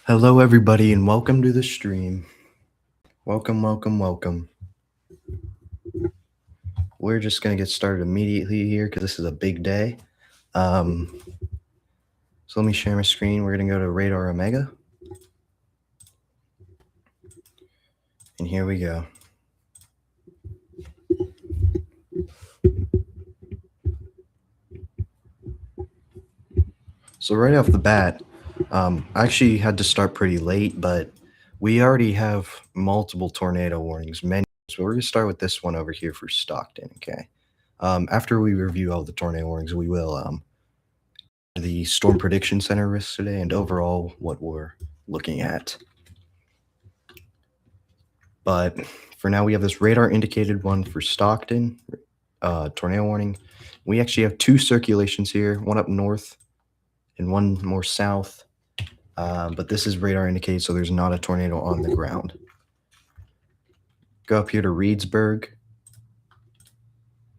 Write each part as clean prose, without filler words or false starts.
Hello, everybody, and welcome to the stream. Welcome, welcome, welcome. We're just going to get started immediately here because this is a big day. So let me share my screen. We're going to go to Radar Omega. And here we go. So right off the bat, I actually had to start pretty late, but we already have multiple tornado warnings. Many. So we're going to start with this one over here for Stockton, okay? After we review all the tornado warnings, we will the Storm Prediction Center risks today and overall what we're looking at. But for now, we have this radar indicated one for Stockton, tornado warning. We actually have two circulations here, one up north and one more south. But this is radar indicated, so there's not a tornado on the ground. Go up here to Reedsburg,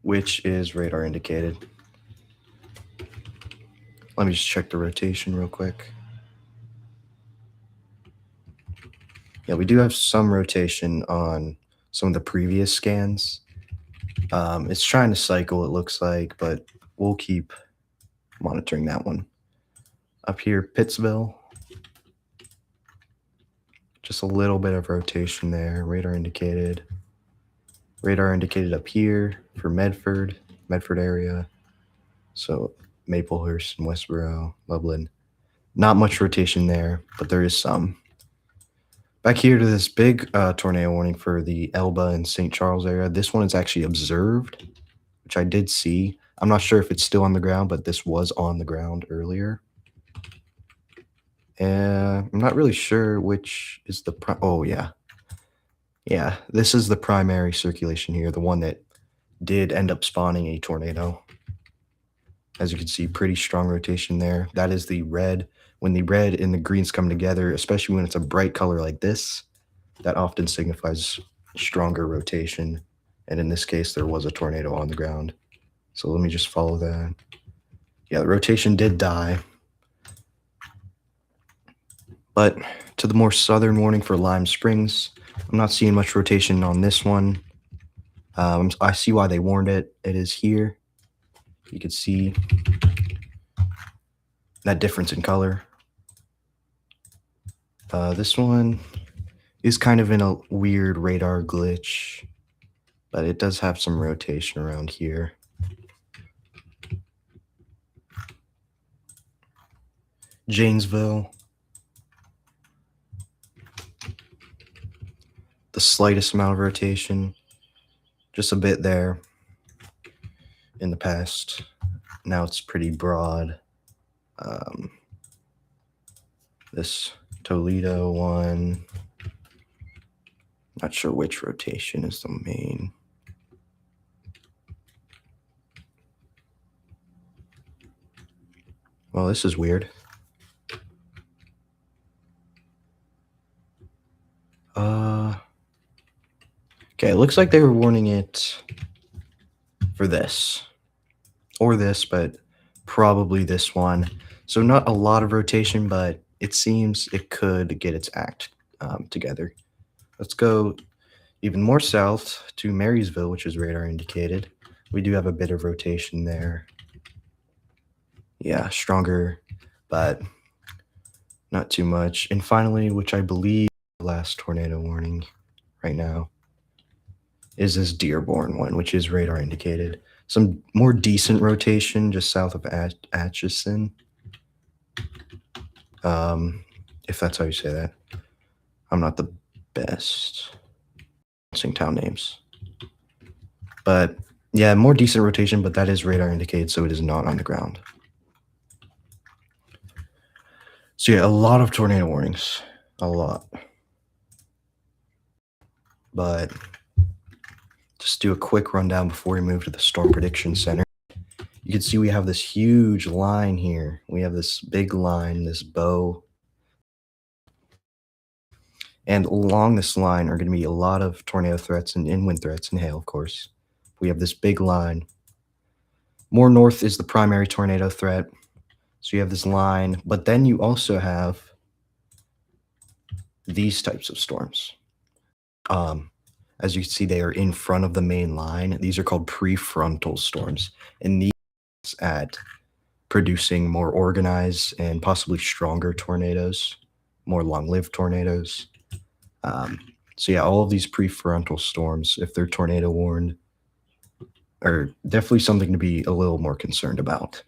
which is radar indicated. Let me just check the rotation real quick. Yeah, we do have some rotation on some of the previous scans. It's trying to cycle, it looks like, but we'll keep monitoring that one. Up here, Pittsville. Just a little bit of rotation there. Radar indicated. Radar indicated up here for Medford area. So Maplehurst and Westboro, Lublin. Not much rotation there, but there is some. Back here to this big tornado warning for the Elba and St. Charles area. This one is actually observed, which I did see. I'm not sure if it's still on the ground, but this was on the ground earlier. I'm not really sure which is the oh yeah. Yeah, this is the primary circulation here, the one that did end up spawning a tornado. As you can see, pretty strong rotation there. That is the red. When the red and the greens come together, especially when it's a bright color like this, that often signifies stronger rotation. And in this case, there was a tornado on the ground. So let me just follow that. Yeah, the rotation did die. But to the more southern warning for Lime Springs, I'm not seeing much rotation on this one. I see why they warned it. It is here. You can see that difference in color. This one is kind of in a weird radar glitch, but it does have some rotation around here. Janesville. The slightest amount of rotation, just a bit there in the past. Now it's pretty broad. This Toledo one, not sure which rotation is the main. Well, this is weird. Okay, it looks like they were warning it for this or this, but probably this one. So not a lot of rotation, but it seems it could get its act together. Let's go even more south to Marysville, which is radar indicated. We do have a bit of rotation there. Yeah, stronger, but not too much. And finally, which I believe the last tornado warning right now is this Dearborn one, which is radar indicated. Some more decent rotation just south of Atchison. If that's how you say that. I'm not the best pronouncing town names. But yeah, more decent rotation, but that is radar indicated, so it is not on the ground. So yeah, a lot of tornado warnings. A lot. But just do a quick rundown before we move to the Storm Prediction Center. You can see we have this huge line here. We have this big line, this bow. And along this line are going to be a lot of tornado threats and wind threats and hail, of course. We have this big line. More north is the primary tornado threat. So you have this line, but then you also have these types of storms. Um, as you can see, they are in front of the main line. These are called prefrontal storms, and these at producing more organized and possibly stronger tornadoes, more long-lived tornadoes. Um, so yeah, all of these prefrontal storms, if they're tornado warned, are definitely something to be a little more concerned about.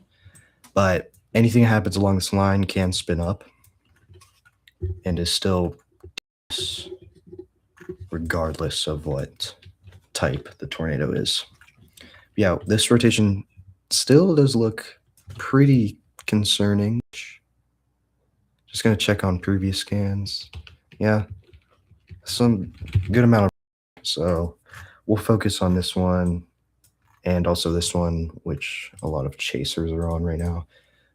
But anything that happens along this line can spin up and is still regardless of what type the tornado is. Yeah, this rotation still does look pretty concerning. Just gonna check on previous scans. Yeah, some good amount of. So we'll focus on this one and also this one, which a lot of chasers are on right now.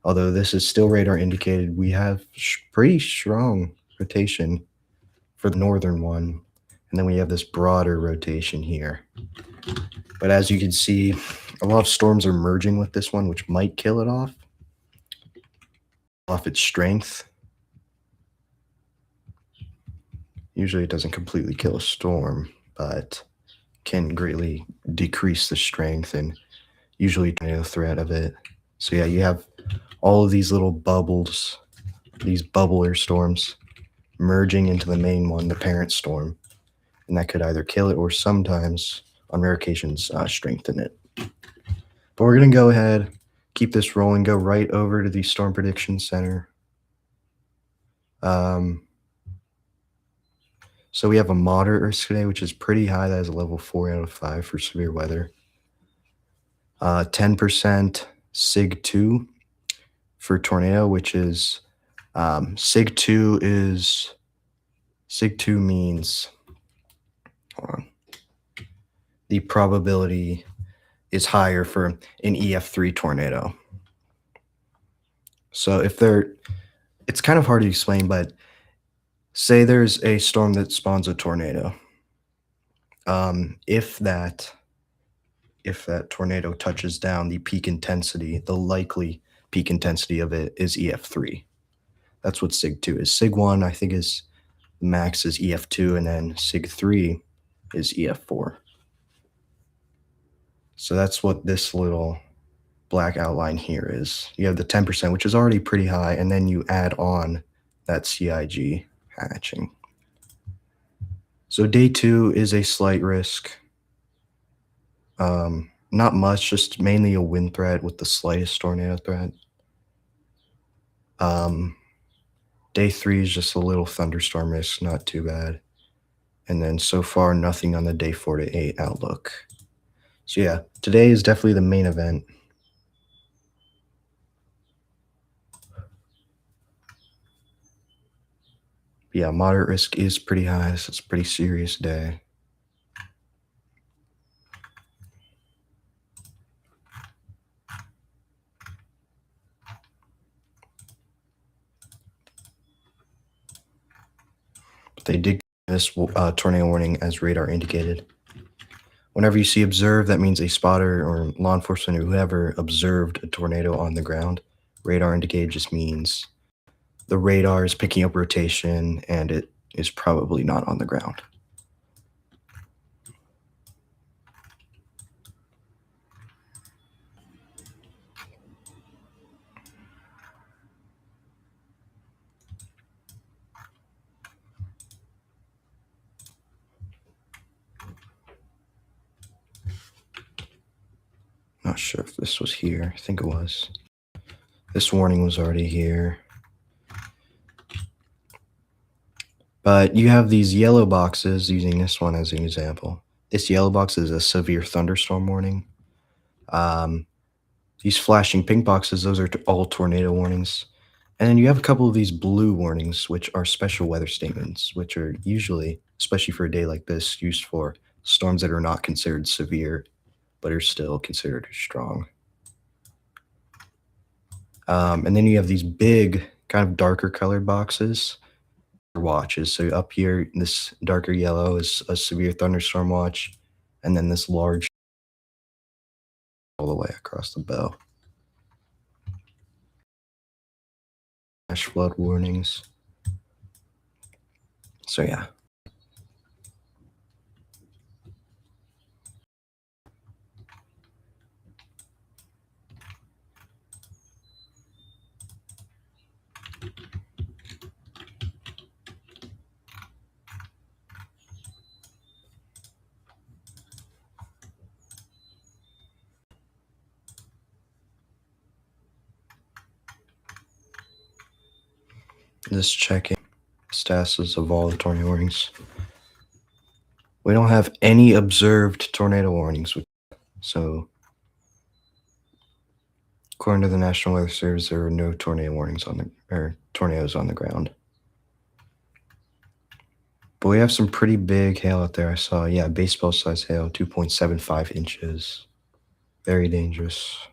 Although this is still radar indicated, we have pretty strong rotation for the northern one. And then we have this broader rotation here. But as you can see, a lot of storms are merging with this one, which might kill it off its strength. Usually it doesn't completely kill a storm, but can greatly decrease the strength and usually tornado threat of it. So yeah, you have all of these little bubbles, these bubbler storms merging into the main one, the parent storm, and that could either kill it or sometimes, on rare occasions, strengthen it. But we're going to go ahead, keep this rolling, go right over to the Storm Prediction Center. So we have a moderate risk today, which is pretty high. That is a level 4 out of 5 for severe weather. 10% SIG 2 for tornado, which is SIG 2 means, hold on, the probability is higher for an EF3 tornado. So it's kind of hard to explain, but say there's a storm that spawns a tornado. If that tornado touches down, the peak intensity, the likely peak intensity of it is EF3. That's what SIG 2 is. SIG 1, I think, is max is EF2, and then SIG 3 is EF4. So that's what this little black outline here is. You have the 10%, which is already pretty high, and then you add on that CIG hatching. So day 2 is a slight risk. Not much, just mainly a wind threat with the slightest tornado threat. Day 3 is just a little thunderstorm risk, not too bad. And then so far, nothing on the day 4 to 8 outlook. So yeah, today is definitely the main event. Yeah, moderate risk is pretty high, so it's a pretty serious day. But they did this tornado warning as radar indicated. Whenever you see observe, that means a spotter or law enforcement or whoever observed a tornado on the ground. Radar indicated just means the radar is picking up rotation and it is probably not on the ground. Not sure if this was here. I think it was. This warning was already here. But you have these yellow boxes, using this one as an example. This yellow box is a severe thunderstorm warning. These flashing pink boxes, those are all tornado warnings. And then you have a couple of these blue warnings, which are special weather statements, which are usually, especially for a day like this, used for storms that are not considered severe, but are still considered strong. And then you have these big, kind of darker colored boxes, watches. So up here, this darker yellow is a severe thunderstorm watch, and then this large all the way across the bow. Flash flood warnings. So yeah. Just checking statuses of all the tornado warnings. We don't have any observed tornado warnings. So, according to the National Weather Service, there are no tornado warnings tornadoes on the ground. But we have some pretty big hail out there. I saw, yeah, baseball size hail, 2.75 inches. Very dangerous.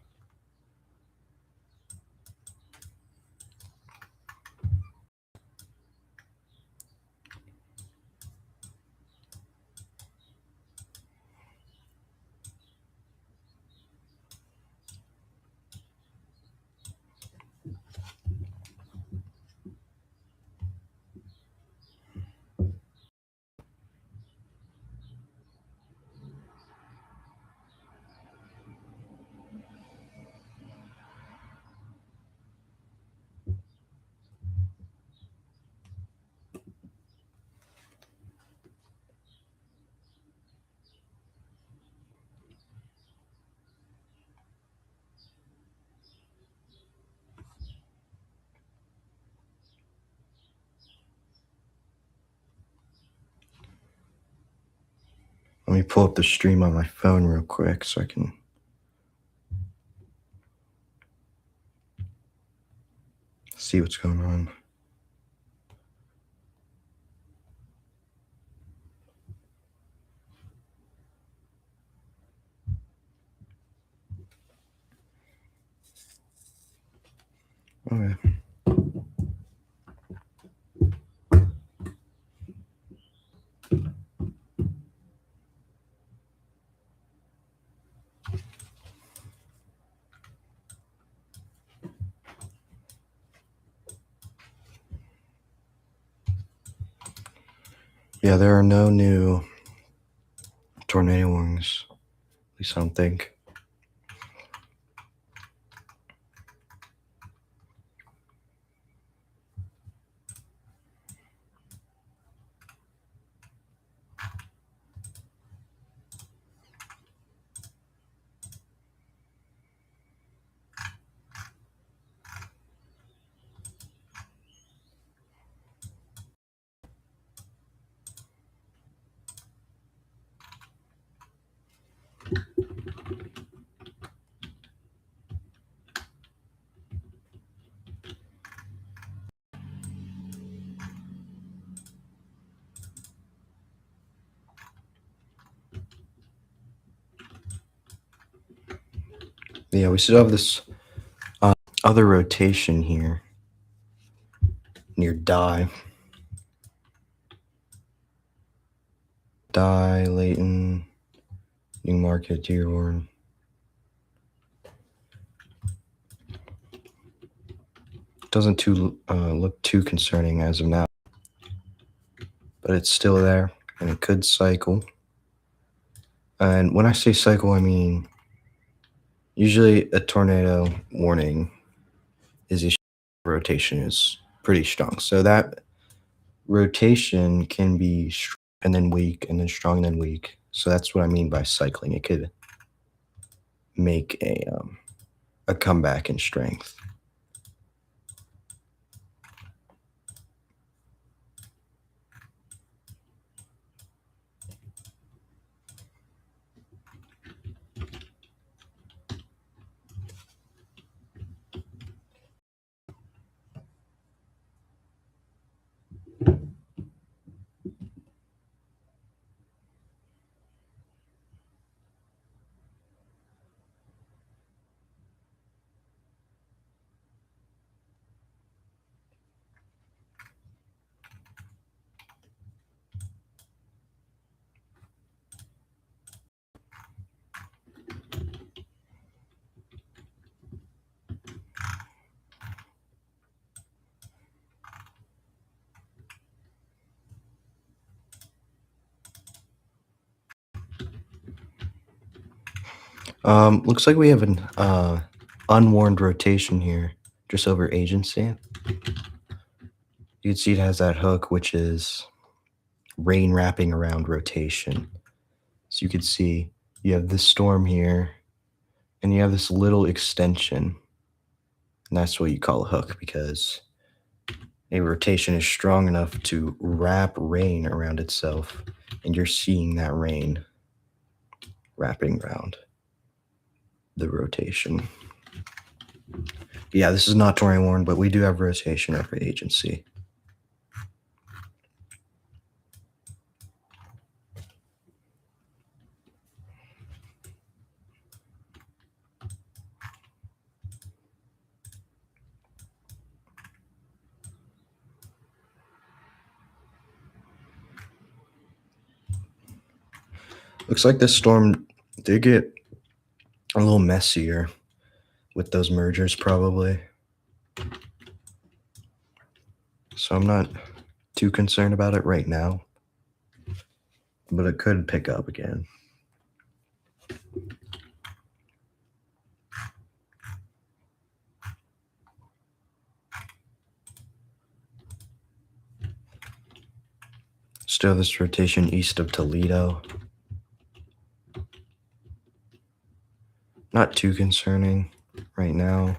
Let me pull up the stream on my phone real quick so I can see what's going on. Okay. Yeah, there are no new tornado warnings. At least I don't think. Yeah, we still have this other rotation here near Layton, Newmarket, Dearborn. Doesn't look too concerning as of now, but it's still there and it could cycle. And when I say cycle, I mean usually a tornado warning is issued. Rotation is pretty strong, so that rotation can be strong and then weak and then strong and then weak. So that's what I mean by cycling. It could make a comeback in strength. Looks like we have an unwarned rotation here, just over agency. You can see it has that hook, which is rain wrapping around rotation. So you can see you have this storm here, and you have this little extension. And that's what you call a hook because a rotation is strong enough to wrap rain around itself, and you're seeing that rain wrapping around the rotation. Yeah, this is not terrain worn, but we do have rotation over agency. Looks like this storm did get a little messier with those mergers, probably. So I'm not too concerned about it right now, but it could pick up again. Still this rotation east of Toledo. Not too concerning right now.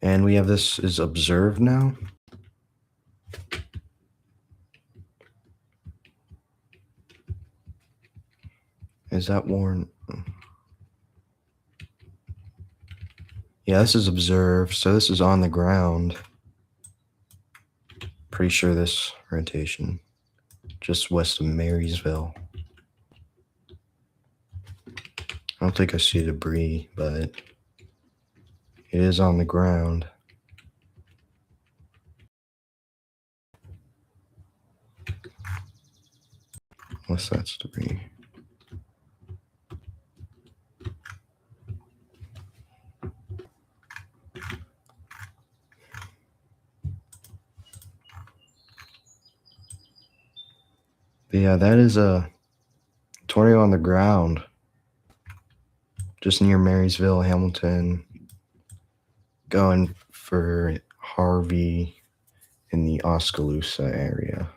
And we have this is observed now. Is that worn? Yeah, this is observed. So this is on the ground. Pretty sure this rotation just west of Marysville. I don't think I see debris, but it is on the ground. Unless that's debris. But yeah, that is a tornado on the ground. Just near Marysville, Hamilton. Going for Harvey in the Oskaloosa area.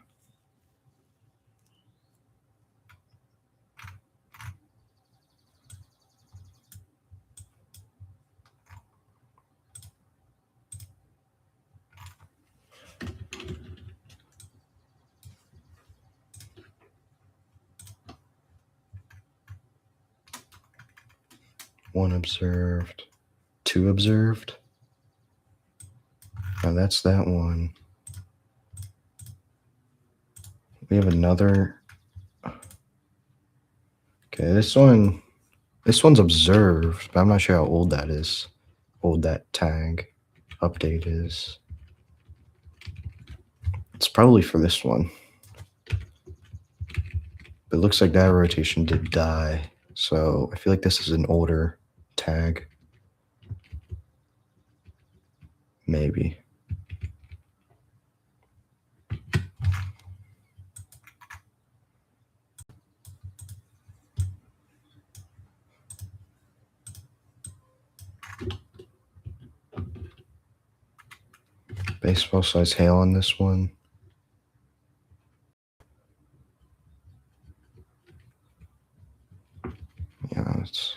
One observed. Two observed. Now that's that one. We have another. Okay, this one's observed, but I'm not sure how old that is. Old that tag update is. It's probably for this one. But it looks like that rotation did die. So I feel like this is an older tag. Maybe. Baseball size hail on this one. Yeah, it's.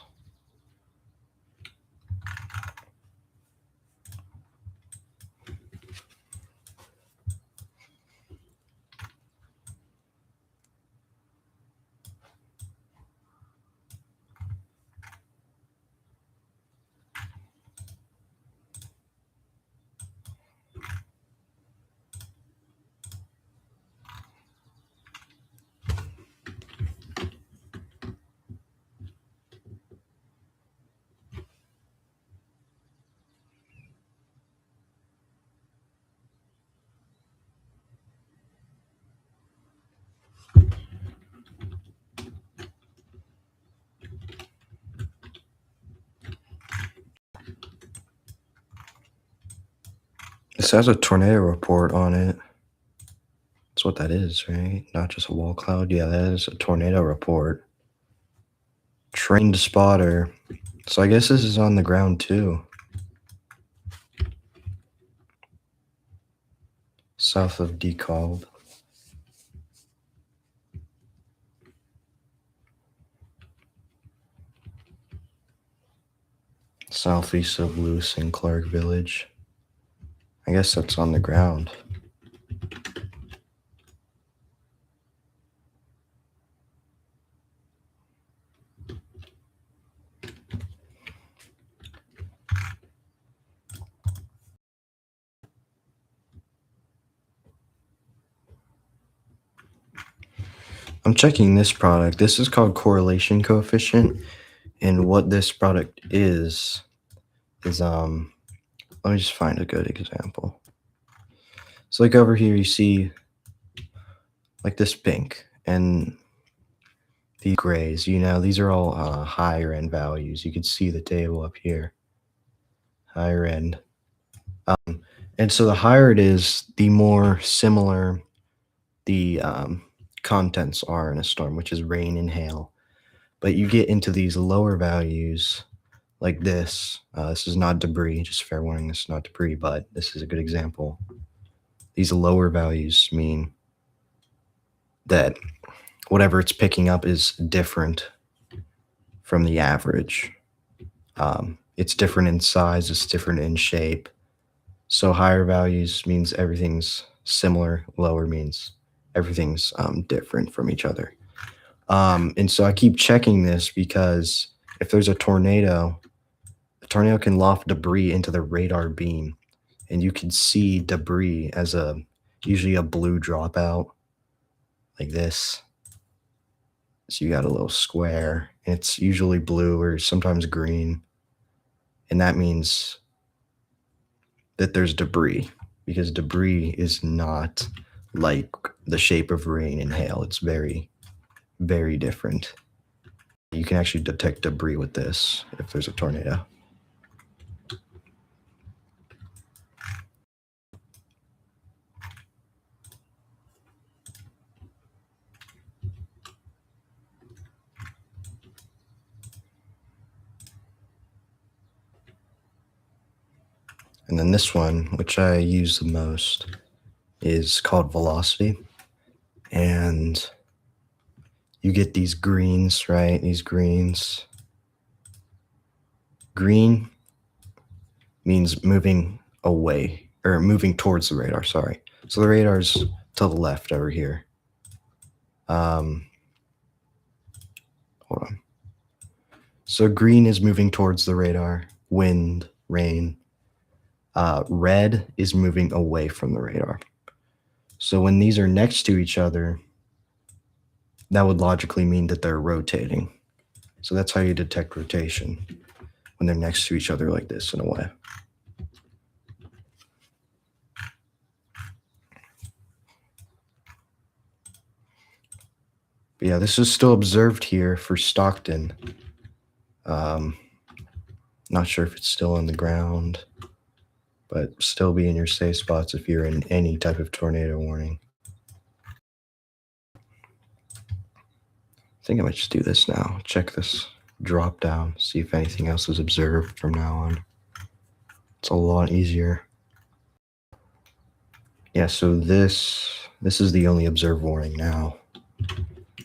This has a tornado report on it. That's what that is, right? Not just a wall cloud. Yeah, that is a tornado report. Trained spotter. So I guess this is on the ground too. South of DeKalb. Southeast of Lewis and Clark Village. I guess that's on the ground. I'm checking this product. This is called correlation coefficient. And what this product is let me just find a good example. So like over here you see like this pink and these grays, these are all higher end values. You can see the table up here, higher end. And so the higher it is, the more similar the contents are in a storm, which is rain and hail. But you get into these lower values like this. This is not debris, just fair warning, this is not debris, but this is a good example. These lower values mean that whatever it's picking up is different from the average. It's different in size, it's different in shape. So higher values means everything's similar, lower means everything's different from each other. And so I keep checking this because if there's a tornado can loft debris into the radar beam, and you can see debris as usually a blue dropout like this. So you got a little square, and it's usually blue or sometimes green. And that means that there's debris, because debris is not like the shape of rain and hail. It's very, very different. You can actually detect debris with this if there's a tornado. And then this one, which I use the most, is called velocity. And you get these greens, right? These greens. Green means moving away, or moving towards the radar, sorry. So the radar's to the left over here. Hold on. So green is moving towards the radar, wind, rain. Red is moving away from the radar. So when these are next to each other, that would logically mean that they're rotating. So that's how you detect rotation, when they're next to each other like this in a way. But yeah, this is still observed here for Stockton. Not sure if it's still on the ground, but still be in your safe spots if you're in any type of tornado warning. I think I might just do this now. Check this drop down, see if anything else is observed from now on. It's a lot easier. Yeah, so this is the only observed warning now.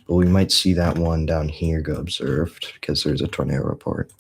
But we might see that one down here go observed because there's a tornado report.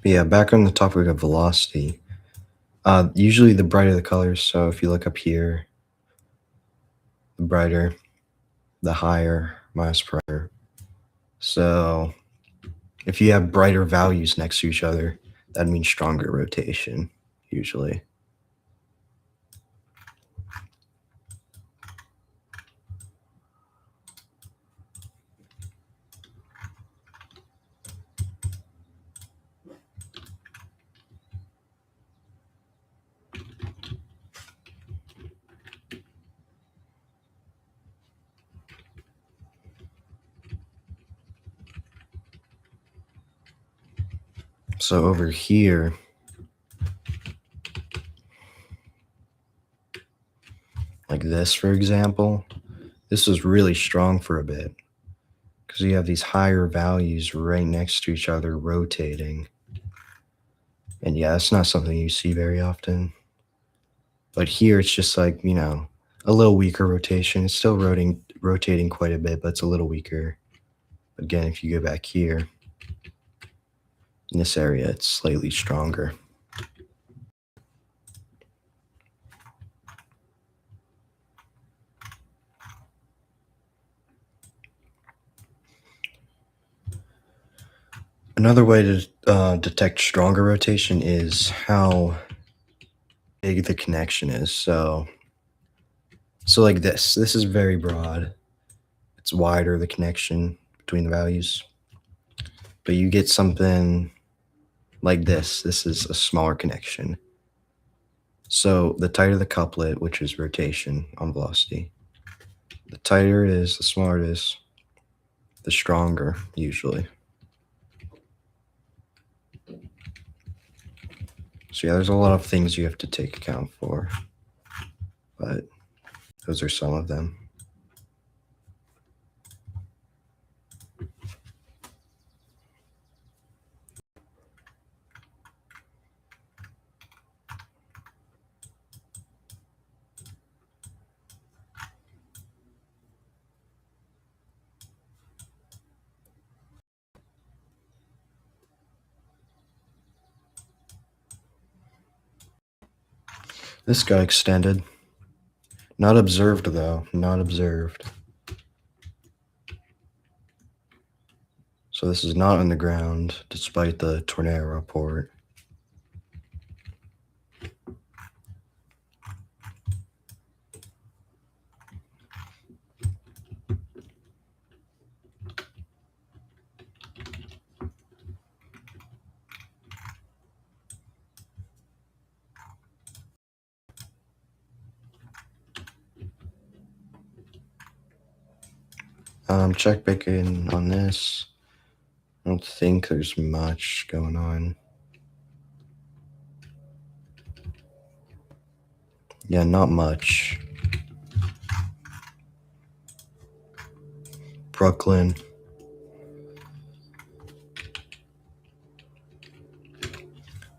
But yeah, back on the topic of velocity. Usually the brighter the colors, so if you look up here, the brighter, the higher mass pressure. So if you have brighter values next to each other, that means stronger rotation, usually. So over here, like this, for example, this was really strong for a bit because you have these higher values right next to each other rotating. And yeah, that's not something you see very often. But here it's just like, a little weaker rotation. It's still rotating quite a bit, but it's a little weaker. Again, if you go back here, in this area, it's slightly stronger. Another way to detect stronger rotation is how big the connection is. So like this is very broad. It's wider, the connection between the values. But you get something like this. This is a smaller connection. So the tighter the couplet, which is rotation on velocity, the tighter it is, the smaller it is, the stronger usually. So yeah, there's a lot of things you have to take account for, but those are some of them. This got extended. Not observed, though. Not observed. So this is not on the ground, despite the tornado report. Check back in on this. I don't think there's much going on. Yeah, not much. Brooklyn.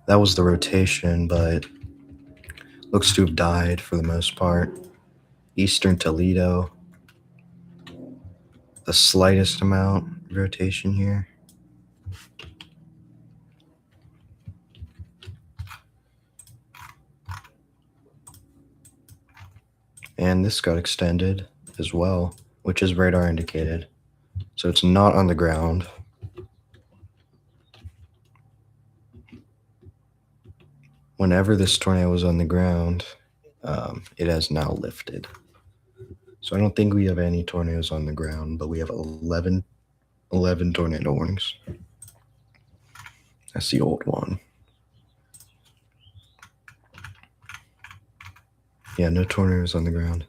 That was the rotation, but looks to have died for the most part. Eastern Toledo. The slightest amount of rotation here. And this got extended as well, which is radar indicated. So it's not on the ground. Whenever this tornado was on the ground, it has now lifted. So I don't think we have any tornadoes on the ground, but we have 11 tornado warnings. That's the old one. Yeah, no tornadoes on the ground.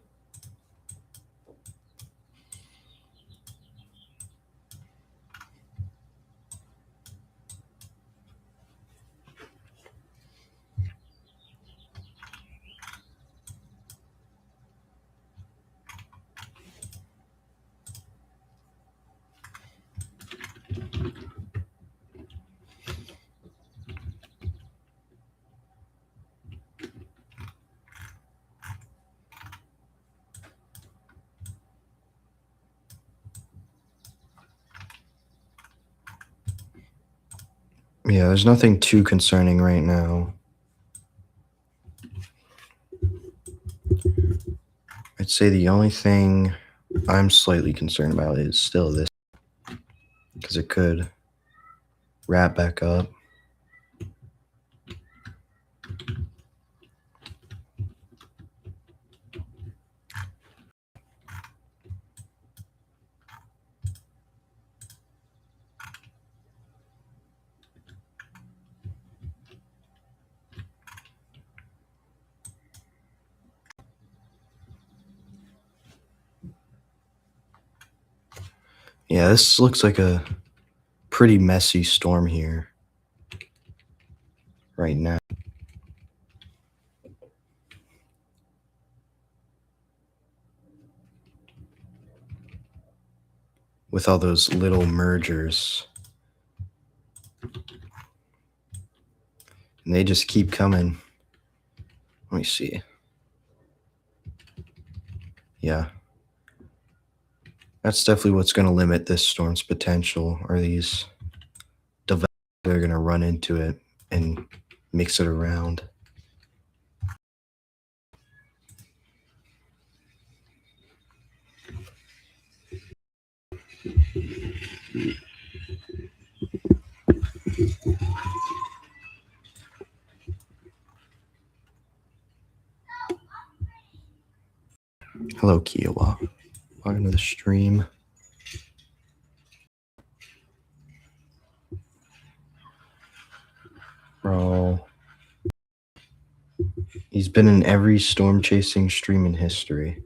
Yeah, there's nothing too concerning right now. I'd say the only thing I'm slightly concerned about is still this, because it could wrap back up. Yeah, this looks like a pretty messy storm here. right now. With all those little mergers. And they just keep coming. Let me see. Yeah. That's definitely what's going to limit this storm's potential, are these developers that are going to run into it and mix it around. Hello, Kiowa. Welcome to the stream. Bro. He's been in every storm chasing stream in history.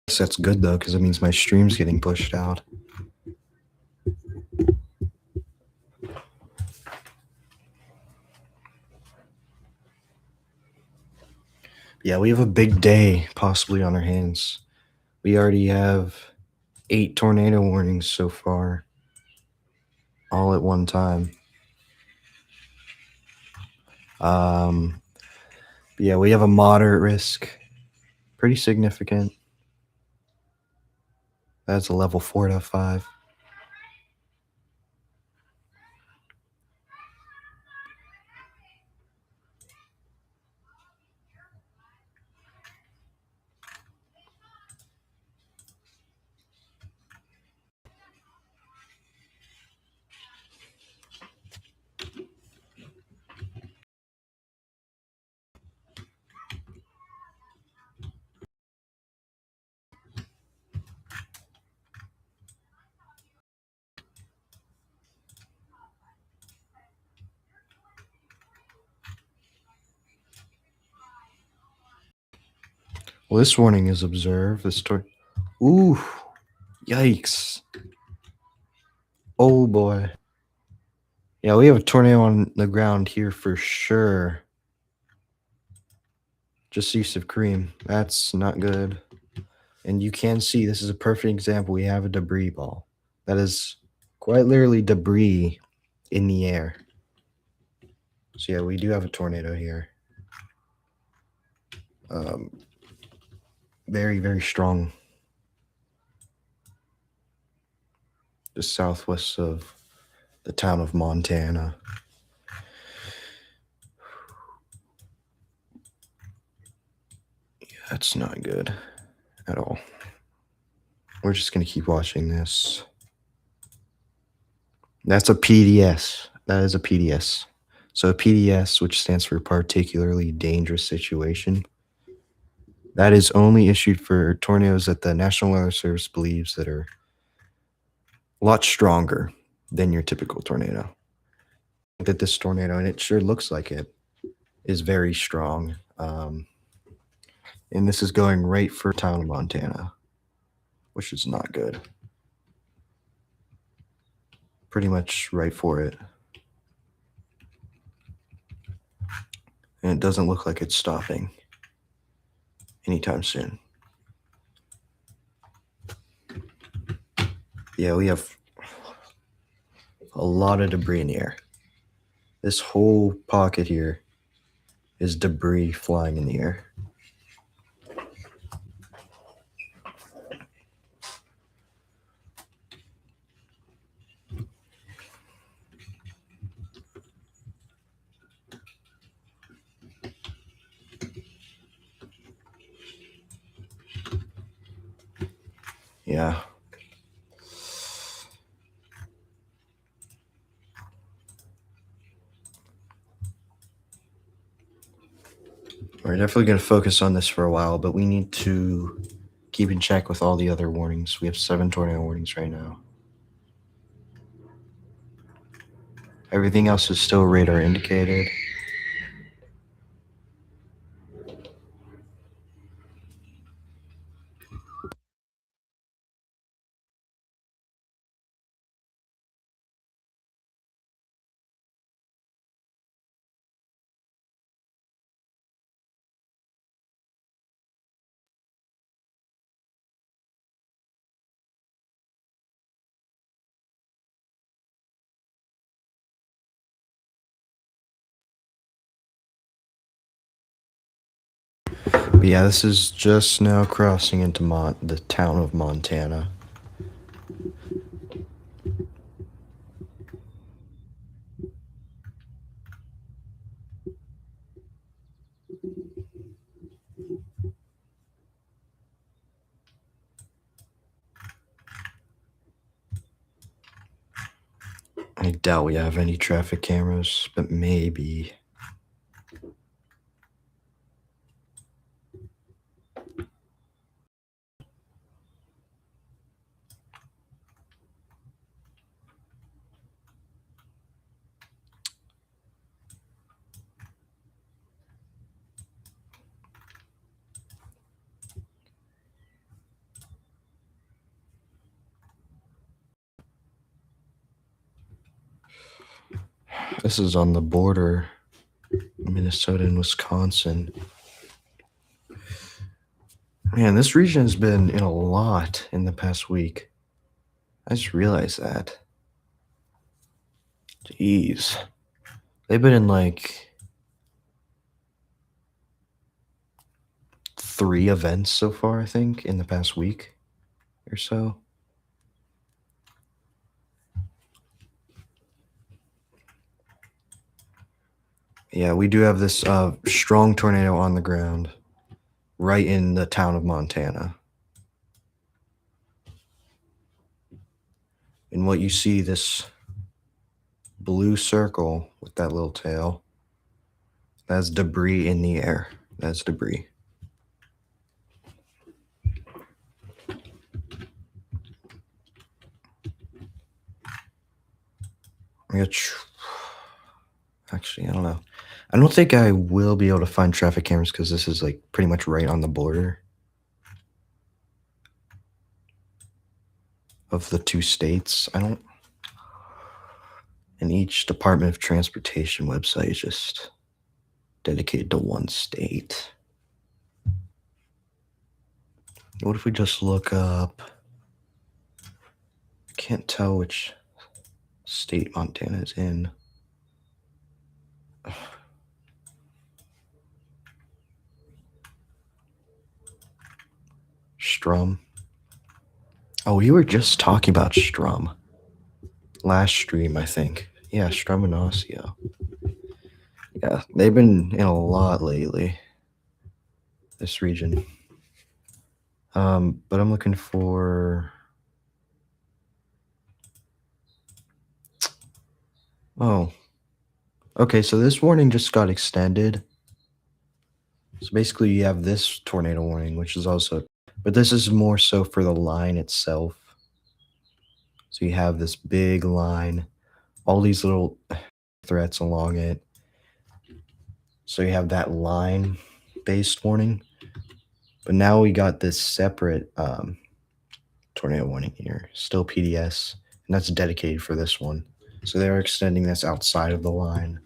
Guess that's good though, because it means my stream's getting pushed out. Yeah, we have a big day possibly on our hands. We already have 8 tornado warnings so far, all at one time. Yeah, we have a moderate risk, pretty significant. That's a level 4 to 5. Well, this warning is observed. Ooh, yikes. Oh boy. Yeah, we have a tornado on the ground here for sure. Just east of Cream. That's not good. And you can see this is a perfect example. We have a debris ball. That is quite literally debris in the air. So yeah, we do have a tornado here. Very, very strong. Just southwest of the town of Montana. Yeah, that's not good at all. We're just going to keep watching this. That's a PDS. That is a PDS. So a PDS, which stands for particularly dangerous situation, that is only issued for tornadoes that the National Weather Service believes that are a lot stronger than your typical tornado. That this tornado, and it sure looks like it, is very strong. And this is going right for town of Montana, which is not good. Pretty much right for it. And it doesn't look like it's stopping anytime soon. Yeah, we have a lot of debris in the air. This whole pocket here is debris flying in the air. Yeah. We're definitely going to focus on this for a while, but we need to keep in check with all the other warnings. We have 7 tornado warnings right now. Everything else is still radar indicated. But yeah, this is just now crossing into the town of Montana. I doubt we have any traffic cameras, but maybe. This is on the border, Minnesota and Wisconsin. Man, this region has been in a lot in the past week. I just realized that. Jeez. They've been in like 3 events so far, I think, in the past week or so. Yeah, we do have this strong tornado on the ground right in the town of Montana. And what you see, this blue circle with that little tail, that's debris in the air. That's debris. Actually, I don't know. I don't think I will be able to find traffic cameras because this is like pretty much right on the border of the 2 states. And each Department of Transportation website is just dedicated to one state. What if we just look up? I can't tell which state Montana is in. Strum. Oh, we were just talking about Strum last stream, I think. Yeah, Strum and Osseo. Yeah, they've been in a lot lately, this region. But I'm looking for... Oh. Okay, so this warning just got extended. So basically you have this tornado warning, which is also... But this is more so for the line itself. So you have this big line, all these little threats along it. So you have that line-based warning. But now we got this separate tornado warning here, still PDS, and that's dedicated for this one. So they're extending this outside of the line.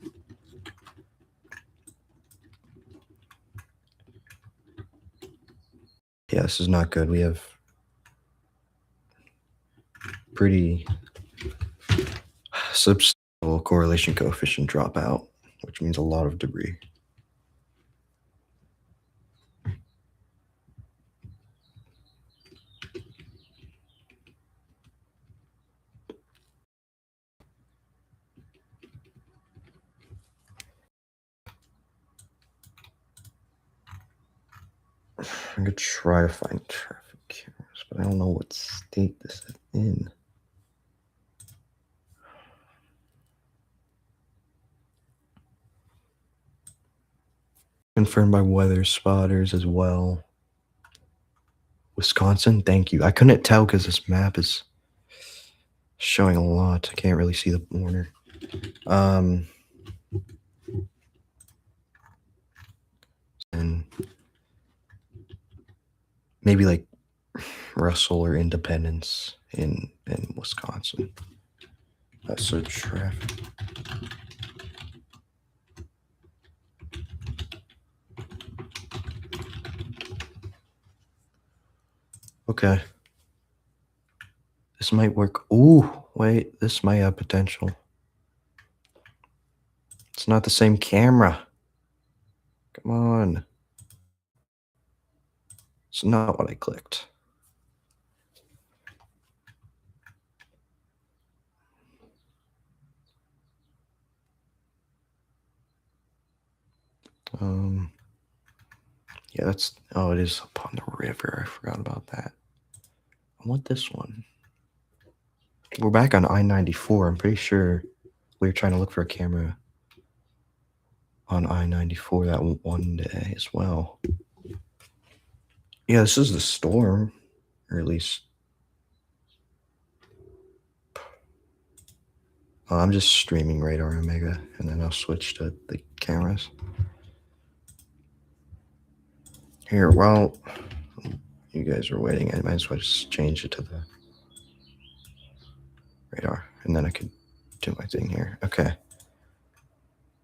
Yeah, this is not good. We have pretty substantial correlation coefficient dropout, which means a lot of debris. I'm gonna try to find traffic cameras, but I don't know what state this is in. Confirmed by weather spotters as well. Wisconsin, thank you. I couldn't tell because this map is showing a lot. I can't really see the border. Um, and maybe like Russell or Independence in Wisconsin. So traffic. Okay. This might work. Ooh, wait, this might have potential. It's not the same camera. Come on. It's not what I clicked. Um, yeah, that's, oh, it is upon the river. I forgot about that. I want this one. We're back on I-94. I'm pretty sure we were trying to look for a camera on I-94 that one day as well. Yeah, this is the storm, or at least. Oh, I'm just streaming Radar Omega, and then I'll switch to the cameras. Here, while you guys are waiting, I might as well just change it to the radar, and then I could do my thing here. Okay.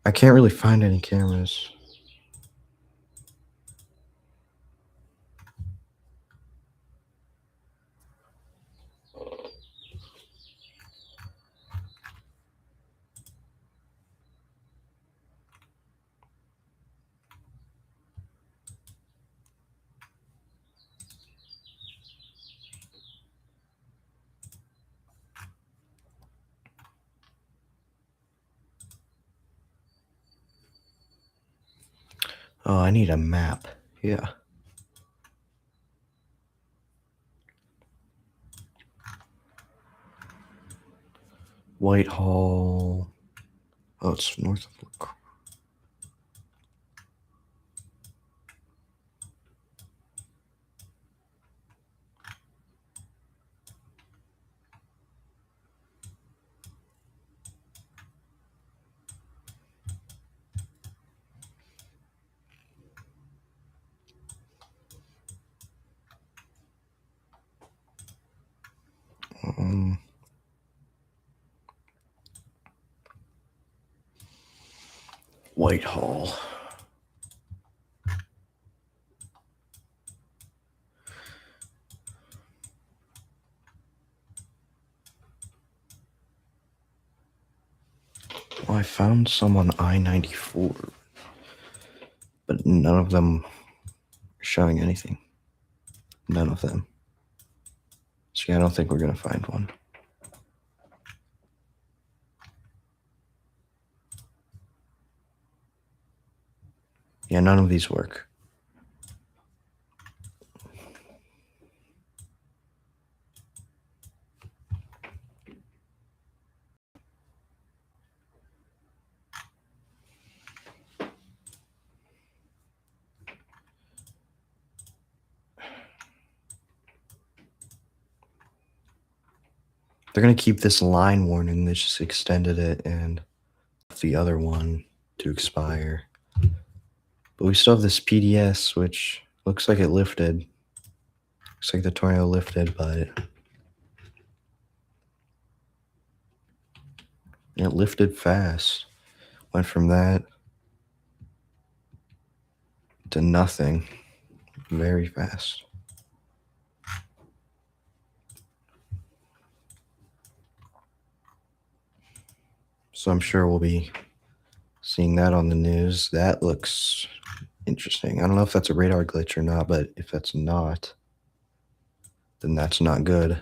I can't really find any cameras. Oh, I need a map. Yeah. Whitehall. Oh, it's north of LaCroix. Whitehall. Well, I found some on I-94, but none of them are showing anything. None of them. So yeah, I don't think we're gonna find one. Yeah, none of these work. They're gonna keep this line warning. They just extended it and the other one to expire. But we still have this PDS, which looks like it lifted. Looks like the tornado lifted, but it lifted fast. Went from that to nothing very fast. So I'm sure we'll be seeing that on the news. That looks interesting. I don't know if that's a radar glitch or not, but if that's not, then that's not good.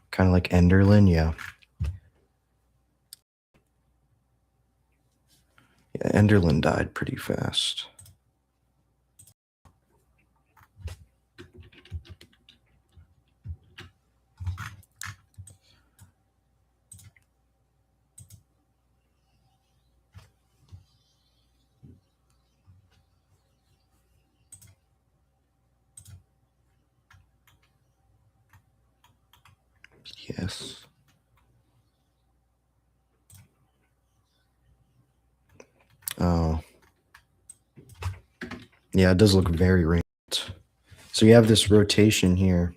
Kind of like Enderlin, yeah. Yeah, Enderlin died pretty fast. Yes. Oh, yeah, it does look very ranked. So you have this rotation here,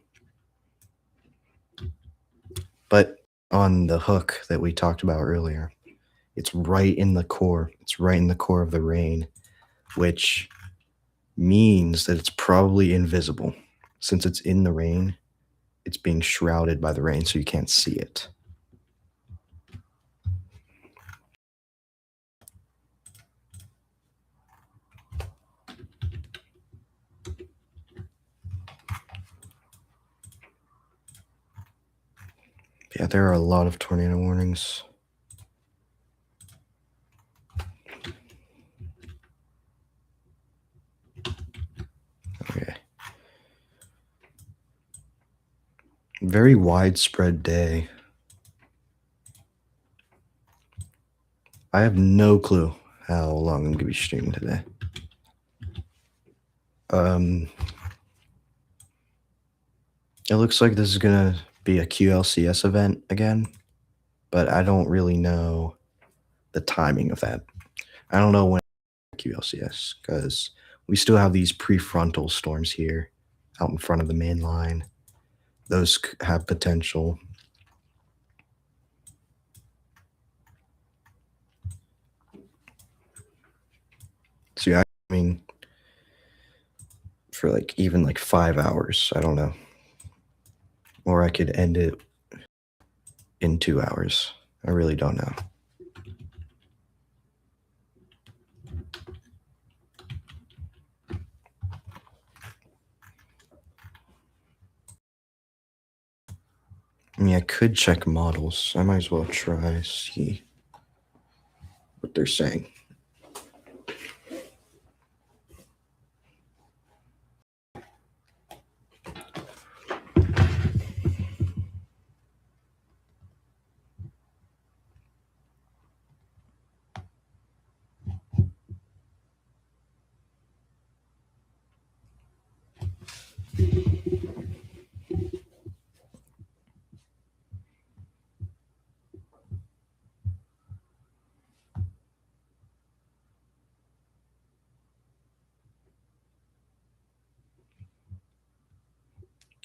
but on the hook that we talked about earlier, it's right in the core. It's right in the core of the rain, which means that it's probably invisible. Since it's in the rain, it's being shrouded by the rain, so you can't see it. Yeah, there are a lot of tornado warnings. Okay. Very widespread day. I have no clue how long I'm going to be streaming today. It looks like this is going to be a QLCS event again, but I don't really know the timing of that. I don't know when QLCS because we still have these prefrontal storms here out in front of the main line. Those have potential. So yeah, I mean, for like even like 5 hours, I don't know. Or I could end it in 2 hours. I really don't know. I mean, I could check models. I might as well try see what they're saying.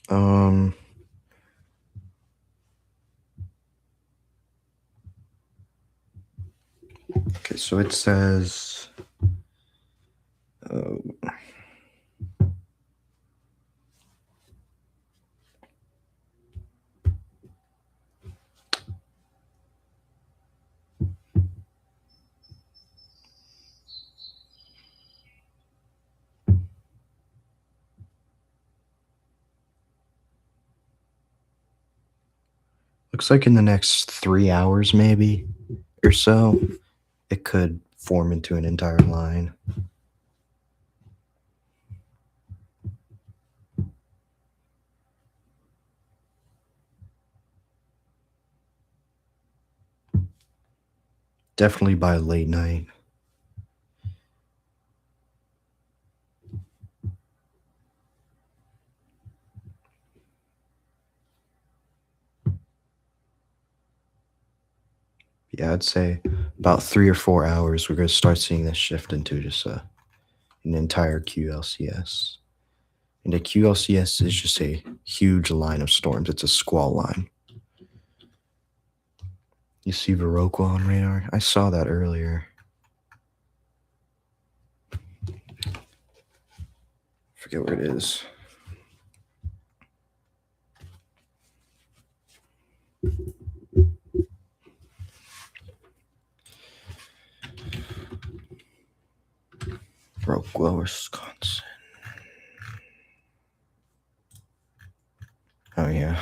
Um, okay, so it says, looks like in the next 3 hours, maybe or so, it could form into an entire line. Definitely by late night. Yeah, I'd say about 3 or 4 hours, we're going to start seeing this shift into just an entire QLCS. And a QLCS is just a huge line of storms. It's a squall line. You see Viroqua on radar? I saw that earlier. Forget where it is. Viroqua, Wisconsin. Oh, yeah.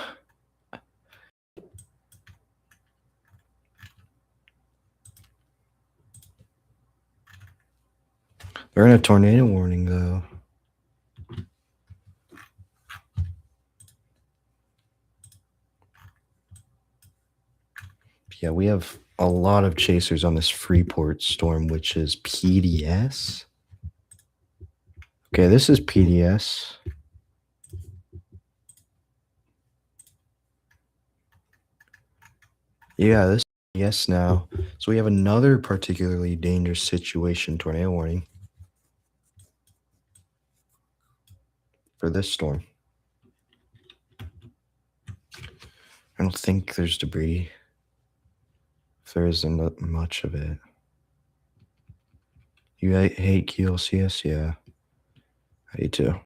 They're in a tornado warning, though. Yeah, we have a lot of chasers on this Freeport storm, which is PDS. Okay, this is PDS. Yeah, this yes now. So we have another particularly dangerous situation tornado warning for this storm. I don't think there's debris. If there isn't much of it. You hate QLCS? Yeah, I do too.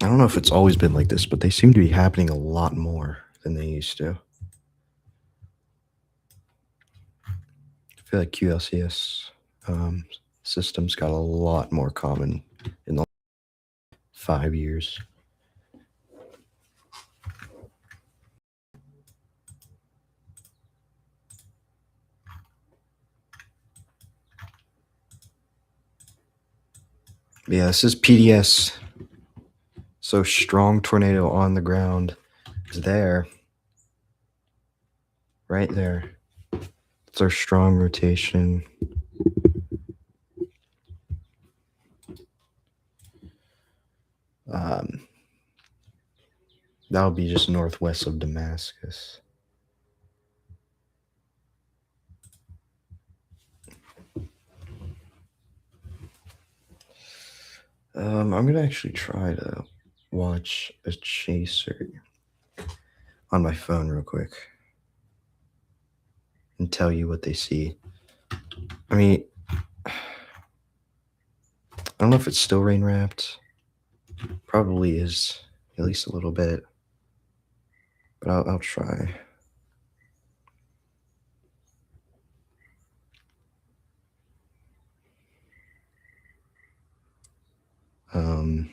I don't know if it's always been like this, but they seem to be happening a lot more than they used to. I feel like QLCS systems got a lot more common in the 5 years. Yeah, this is PDS. So strong tornado on the ground is there. Right there. It's our strong rotation. That'll be just northwest of Damascus. I'm gonna actually try to watch a chaser on my phone real quick and tell you what they see. I mean, I don't know if it's still rain wrapped. Probably is, at least a little bit. But I'll try. Um,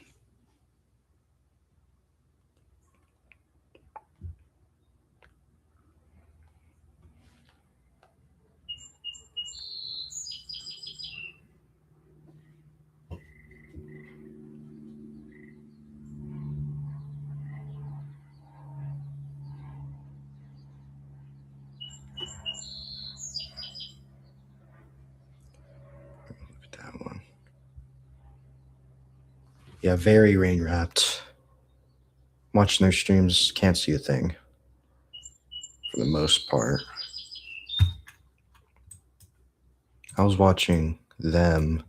Look at that one. Yeah, very rain wrapped. Watching their streams, can't see a thing for the most part. I was watching them,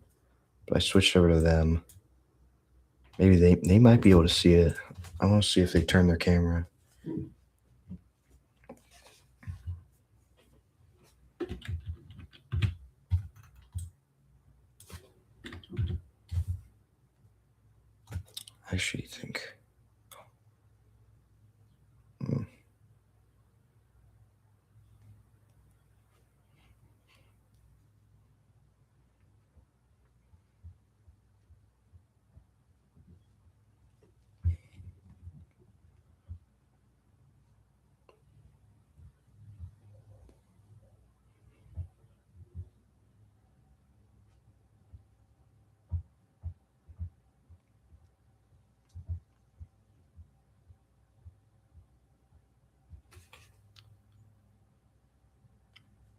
but I switched over to them. Maybe they might be able to see it. I want to see if they turn their camera. I actually think.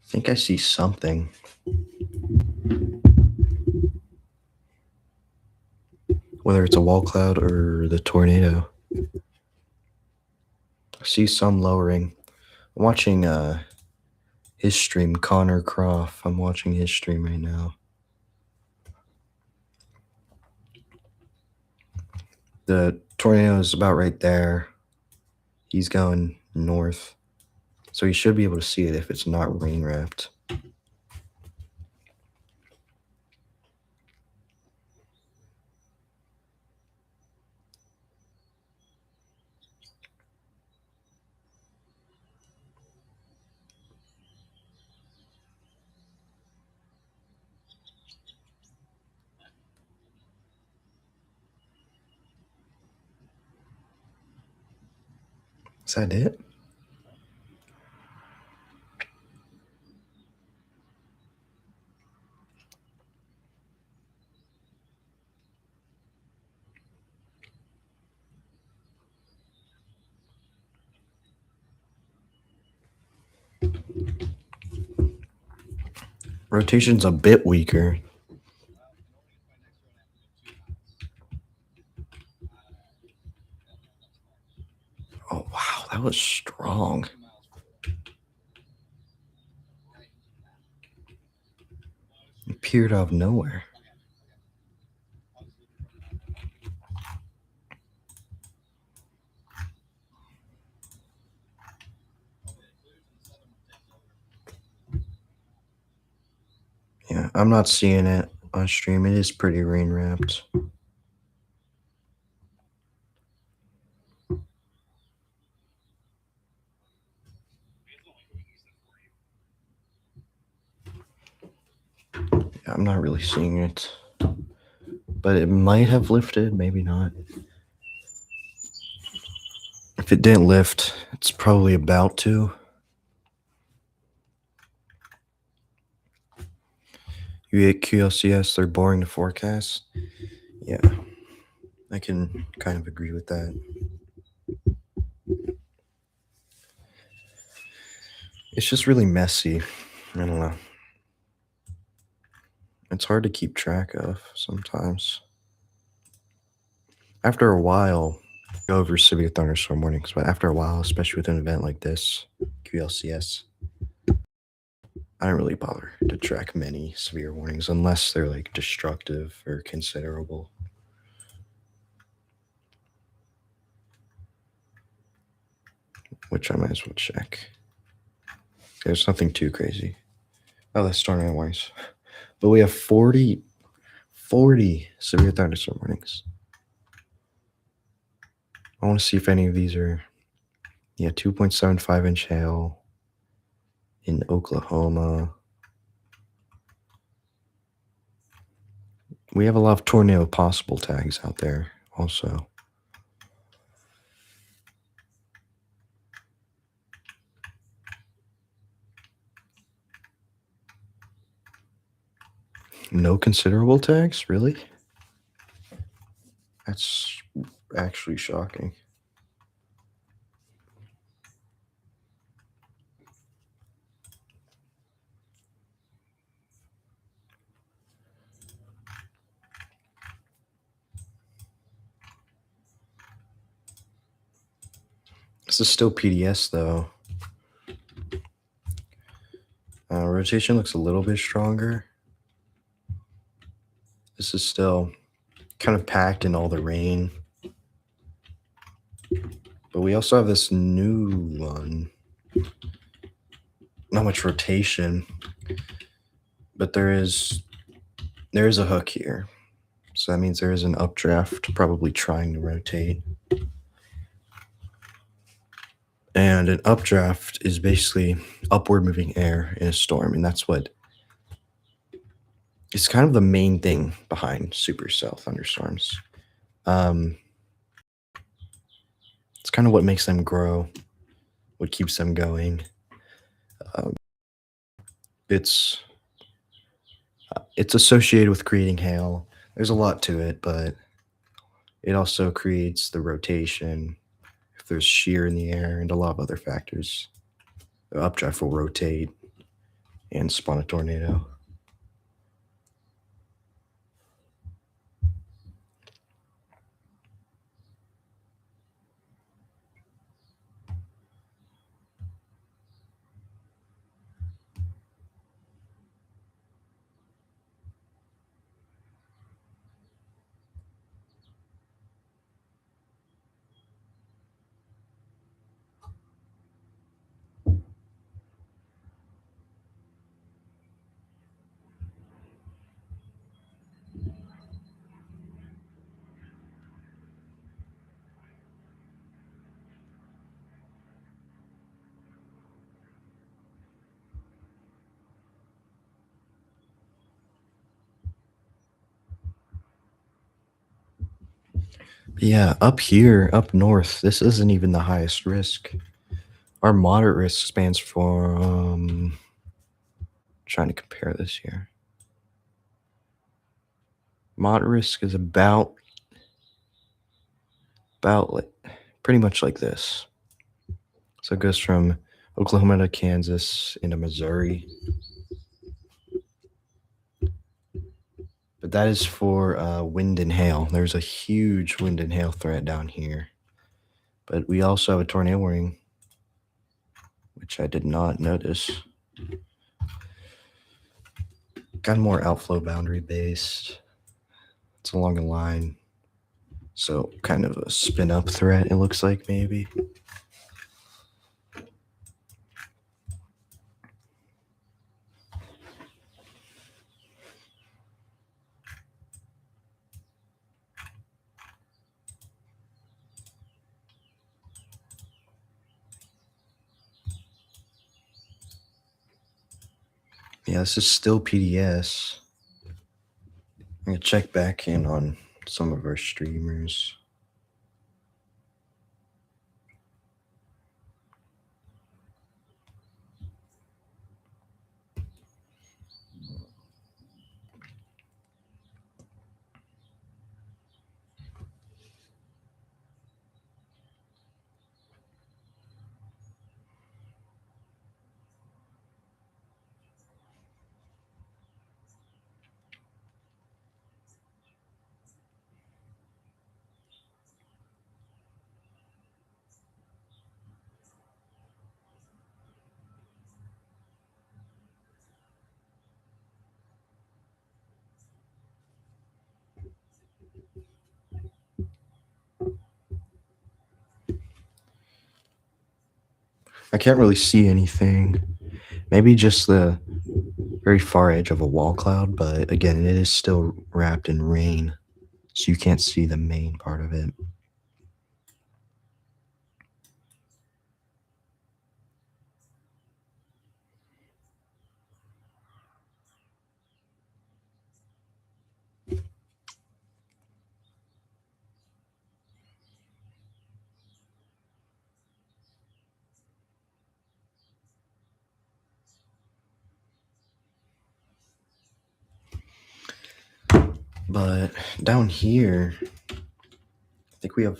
I think I see something. Whether it's a wall cloud or the tornado. I see some lowering. I'm watching his stream, Connor Croft. I'm watching his stream right now. The tornado is about right there. He's going north. So he should be able to see it if it's not rain wrapped. Is that it? Rotation's a bit weaker. Oh, wow, that was strong. It appeared out of nowhere. Yeah, I'm not seeing it on stream. It is pretty rain wrapped. Yeah, I'm not really seeing it. But it might have lifted, maybe not. If it didn't lift, it's probably about to. You hit QLCS, they're boring to forecast. Yeah, I can kind of agree with that. It's just really messy. I don't know. It's hard to keep track of sometimes. After a while, go over severe thunderstorm warnings, but after a while, especially with an event like this, QLCS, I don't really bother to track many severe warnings unless they're like destructive or considerable. Which I might as well check. There's nothing too crazy. Oh, that's tornado warnings. But we have 40 severe thunderstorm warnings. I want to see if any of these are, 2.75 inch hail in Oklahoma. We have a lot of tornado possible tags out there also. No considerable tags? Really? That's actually shocking. This is still PDS though. Rotation looks a little bit stronger. This is still kind of packed in all the rain. But we also have this new one. Not much rotation, but there is a hook here. So that means there is an updraft probably trying to rotate. And an updraft is basically upward moving air in a storm, and that's what it's kind of the main thing behind supercell thunderstorms. It's kind of what makes them grow, what keeps them going. It's associated with creating hail. There's a lot to it, but it also creates the rotation. If there's shear in the air and a lot of other factors, the updraft will rotate and spawn a tornado. Yeah, up here, up north, this isn't even the highest risk. Our moderate risk spans from trying to compare this here. Moderate risk is about like pretty much like this. So it goes from Oklahoma to Kansas into Missouri. But that is for wind and hail. There's a huge wind and hail threat down here. But we also have a tornado warning, which I did not notice. Kind of more outflow boundary based. It's along a line. So kind of a spin up threat, it looks like maybe. Yeah, this is still PDS. I'm gonna check back in on some of our streamers. I can't really see anything. Maybe just the very far edge of a wall cloud, but again, it is still wrapped in rain, so you can't see the main part of it. But down here, I think we have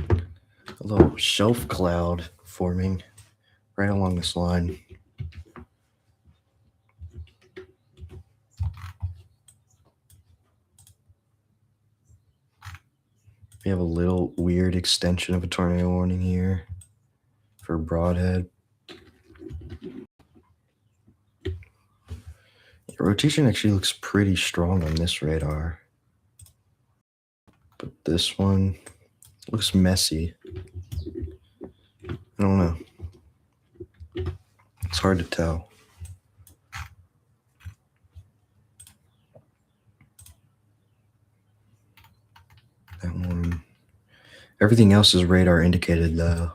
a little shelf cloud forming right along this line. We have a little weird extension of a tornado warning here for Broadhead. Rotation actually looks pretty strong on this radar, but this one looks messy. I don't know. It's hard to tell. That one. Everything else is radar indicated though.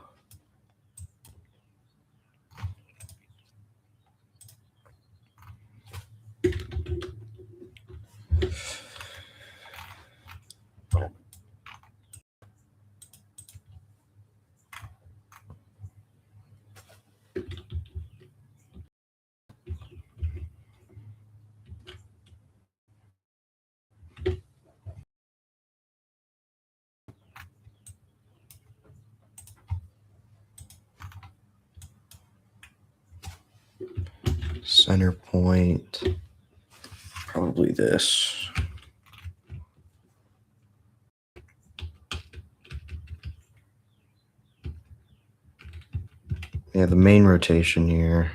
Center point, probably this. Yeah, the main rotation here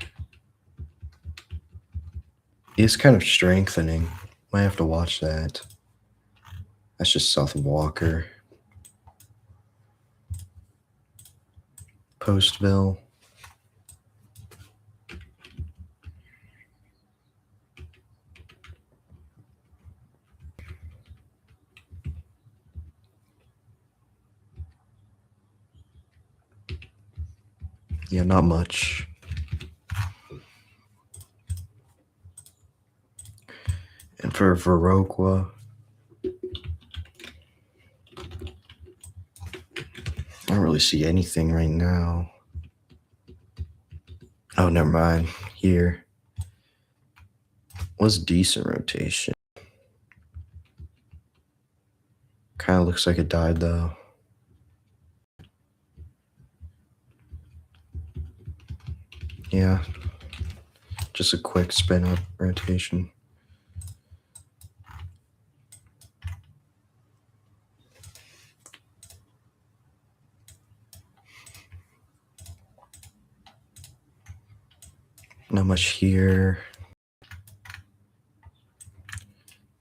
is kind of strengthening. Might have to watch that. That's just south of Walker. Postville. Yeah, not much. And for Viroqua, I don't really see anything right now. Oh, never mind. Here was decent rotation. Kind of looks like it died though. Yeah, just a quick spin up rotation. Not much here.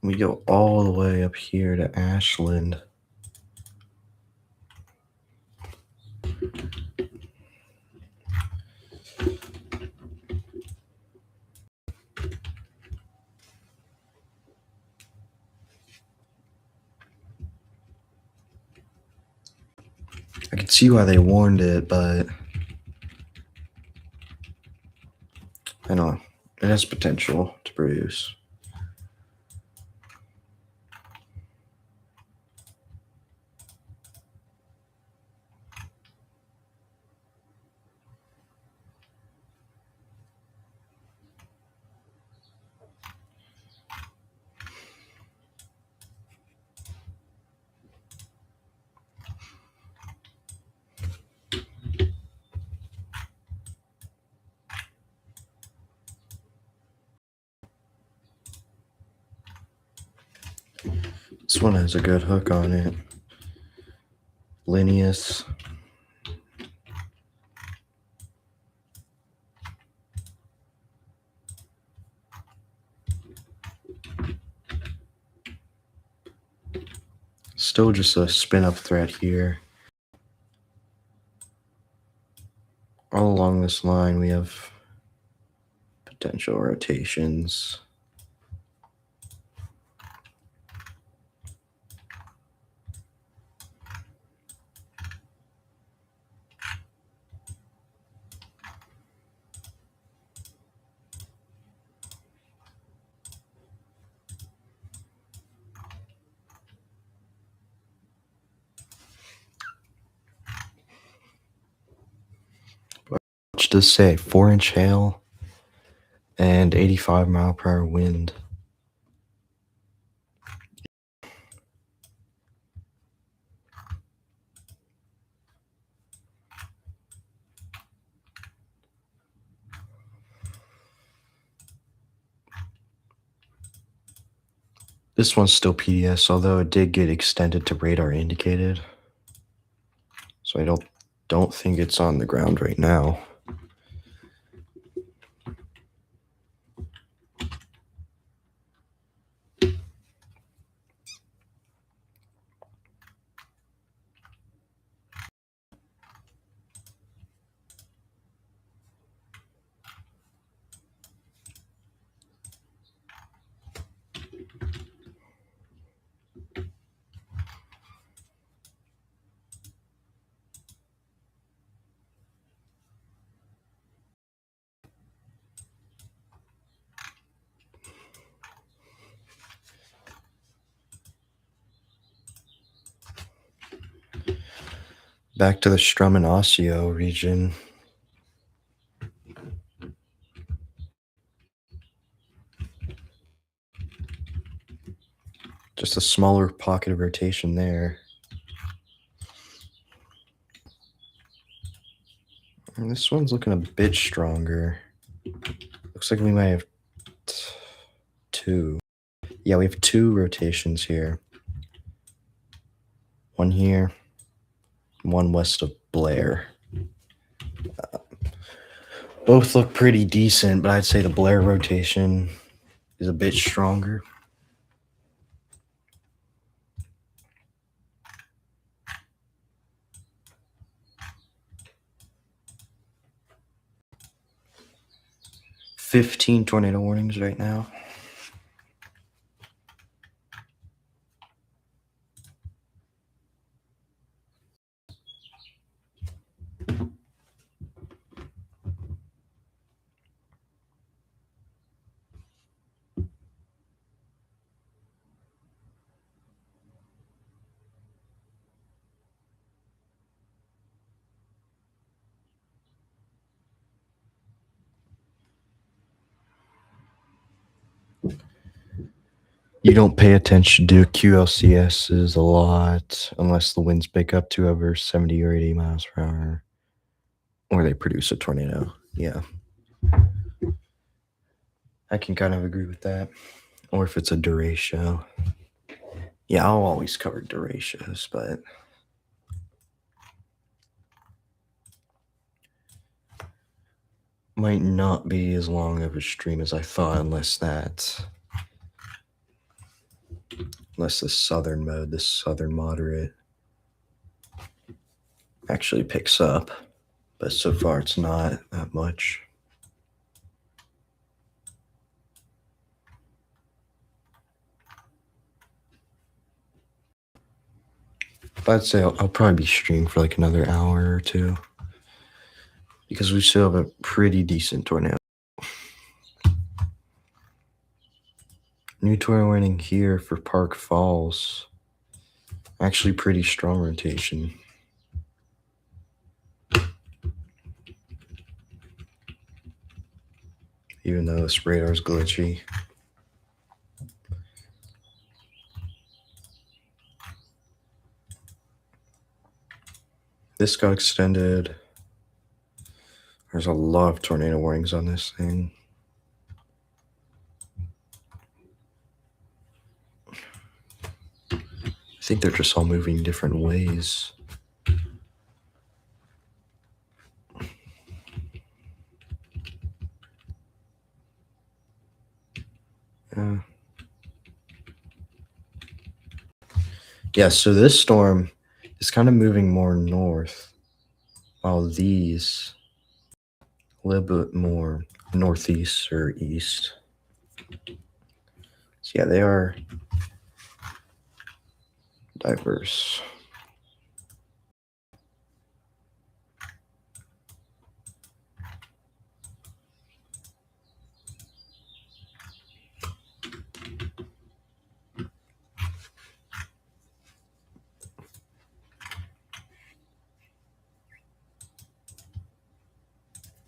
We go all the way up here to Ashland. I can see why they warned it, but I don't know. It has potential to produce. This one has a good hook on it. Linnaeus. Still just a spin up thread here. All along this line we have potential rotations. What does say? 4-inch hail and 85-mile-per-hour wind. This one's still PDS, although it did get extended to radar indicated. So I don't think it's on the ground right now. Back to the Strum and Osseo region. Just a smaller pocket of rotation there. And this one's looking a bit stronger. Looks like we might have two. Yeah, we have two rotations here. One here, one west of Blair. Both look pretty decent, but I'd say the Blair rotation is a bit stronger. $15 tornado warnings right now. You don't pay attention to QLCSs a lot unless the winds pick up to over 70 or 80 miles per hour, or they produce a tornado. Yeah. I can kind of agree with that. Or if it's a derecho. Yeah, I'll always cover derechos, but might not be as long of a stream as I thought, unless the southern mode, this southern moderate, actually picks up. But so far it's not that much. But I'd say I'll probably be streaming for like another hour or two, because we still have a pretty decent tornado. New tornado warning here for Park Falls. Actually pretty strong rotation. Even though this radar's glitchy. This got extended. There's a lot of tornado warnings on this thing. I think they're just all moving different ways. Yeah, so this storm is kind of moving more north, while these a little bit more northeast or east. So yeah, they are diverse.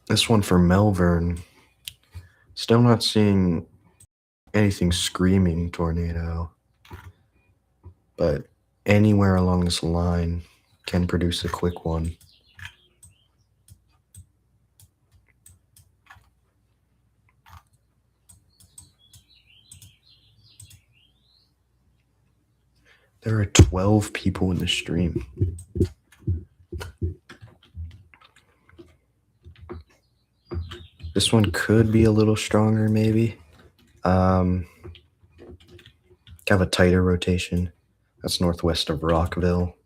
This one for Melbourne, still not seeing anything screaming tornado, but anywhere along this line can produce a quick one. There are 12 people in the stream. This one could be a little stronger, maybe. Have a tighter rotation. That's northwest of Rockville.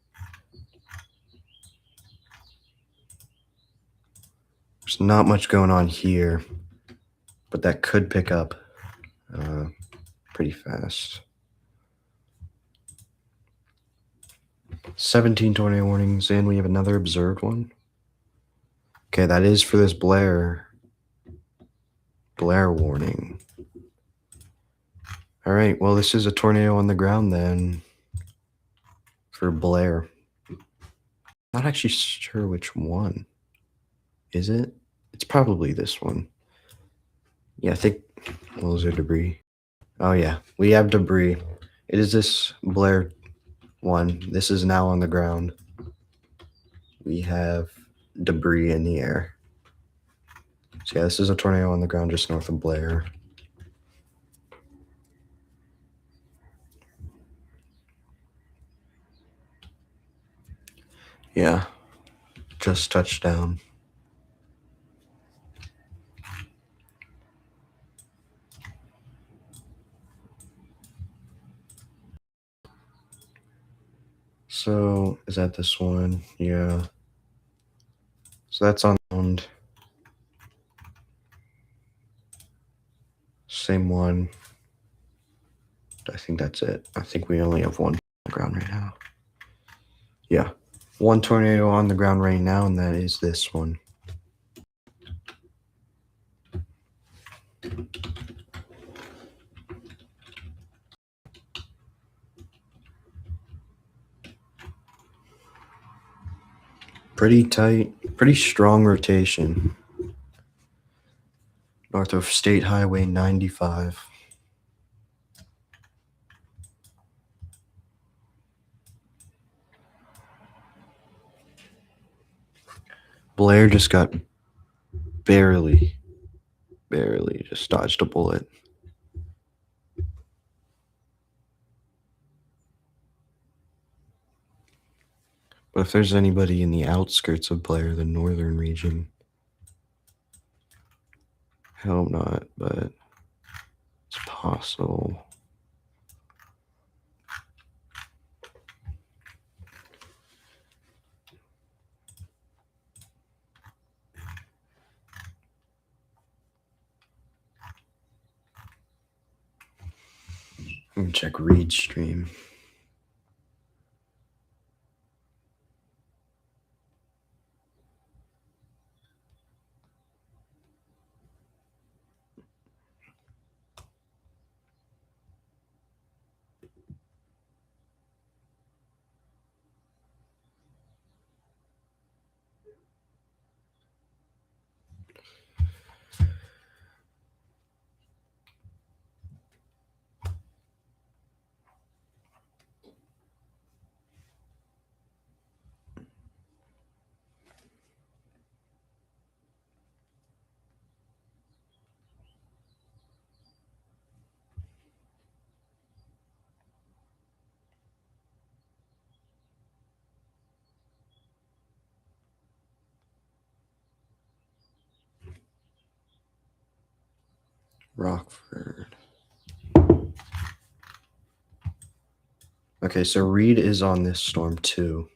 There's not much going on here, but that could pick up pretty fast. 17 tornado warnings, and we have another observed one. Okay, that is for this Blair warning. All right, well, this is a tornado on the ground then for Blair. Not actually sure which one. Is it? It's probably this one. Yeah, I think, well, is there debris? Oh yeah, we have debris. It is this Blair one. This is now on the ground. We have debris in the air. So yeah, this is a tornado on the ground just north of Blair. Yeah, just touched down. So is that this one? Yeah. So that's on ground. Same one. I think that's it. I think we only have one on the ground right now. Yeah. One tornado on the ground right now, and that is this one. Pretty tight, pretty strong rotation. North of State Highway 95. Blair just got barely just dodged a bullet. But if there's anybody in the outskirts of Blair, the northern region, I hope not, but it's possible. I'm gonna check read stream. Rockford. Okay, so Reed is on this storm too.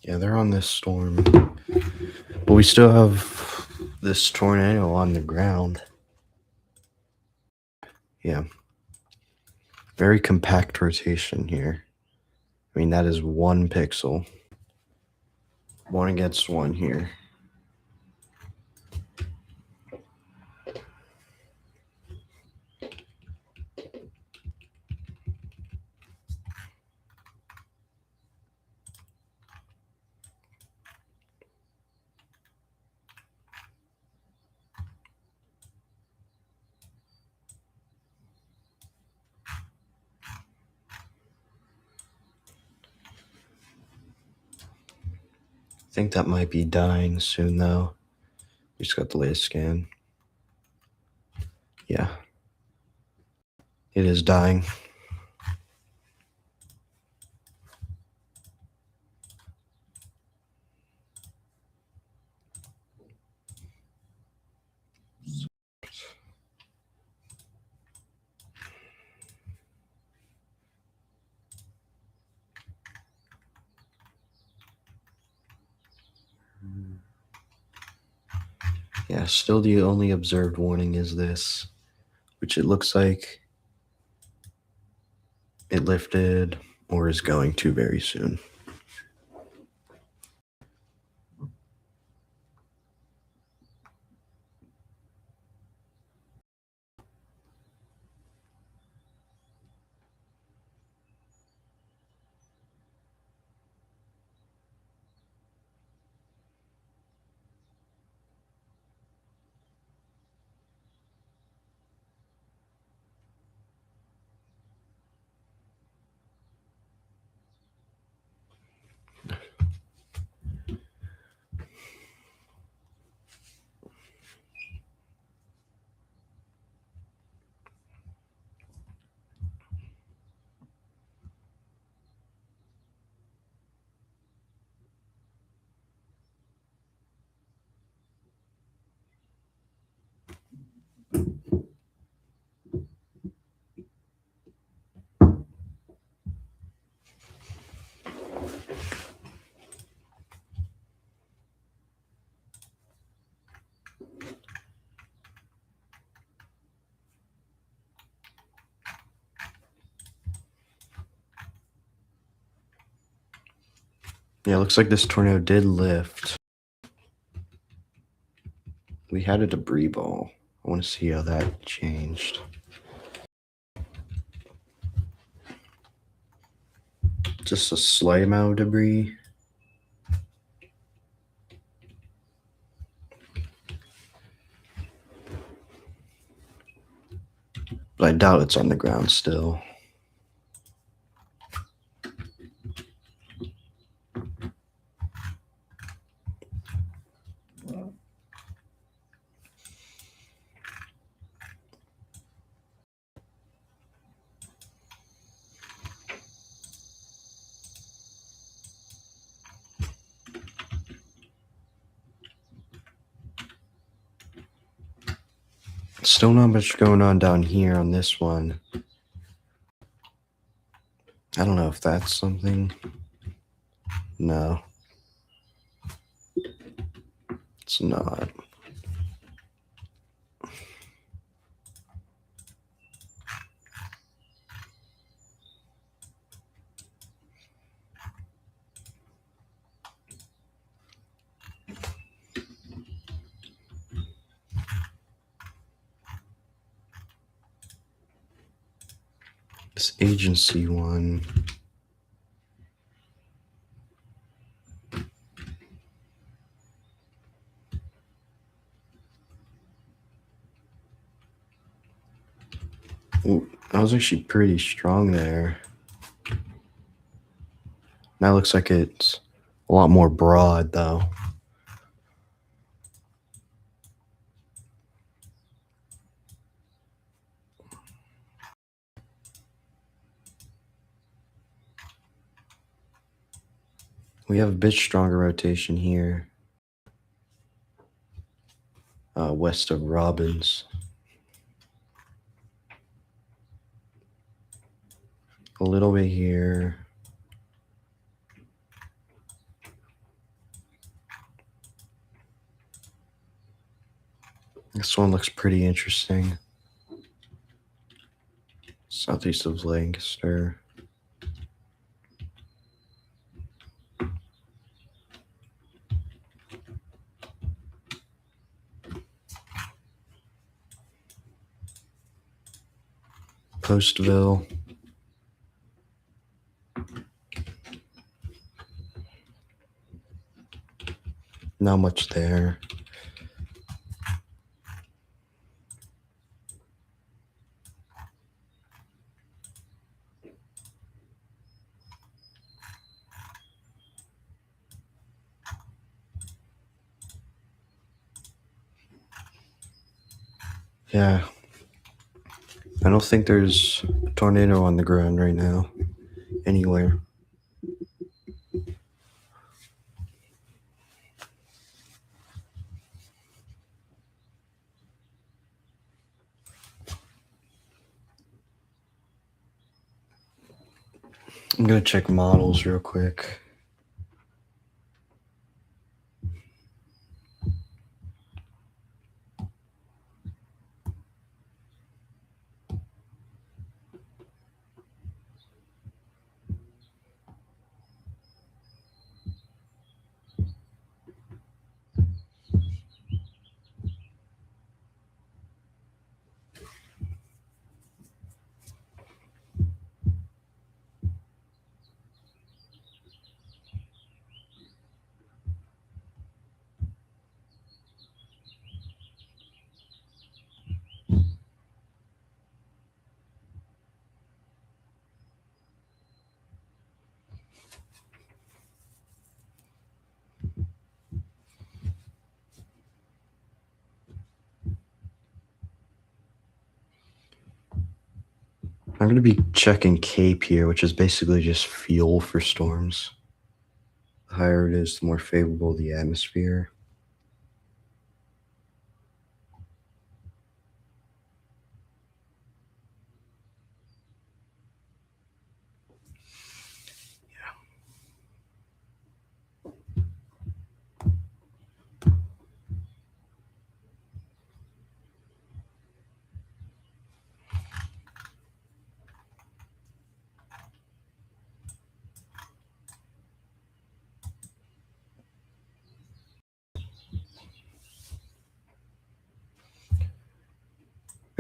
Yeah, they're on this storm. But we still have this tornado on the ground. Yeah. Very compact rotation here. I mean, that is 1 pixel. 1 against 1 here. I think that might be dying soon, though. We just got the latest scan. Yeah. It is dying. Yeah, still the only observed warning is this, which it looks like it lifted or is going to very soon. Yeah, it looks like this tornado did lift. We had a debris ball. I want to see how that changed. Just a slight amount of debris. But I doubt it's on the ground still. Still not much going on down here on this one. I don't know if that's something. No. It's not. This agency one. Ooh, that was actually pretty strong there. Now it looks like it's a lot more broad, though. We have a bit stronger rotation here, west of Robbins. A little bit here. This one looks pretty interesting. Southeast of Lancaster. Postville. Not much there. Yeah. I don't think there's a tornado on the ground right now, anywhere. I'm gonna check models real quick. I'm going to be checking CAPE here, which is basically just fuel for storms. The higher it is, the more favorable the atmosphere.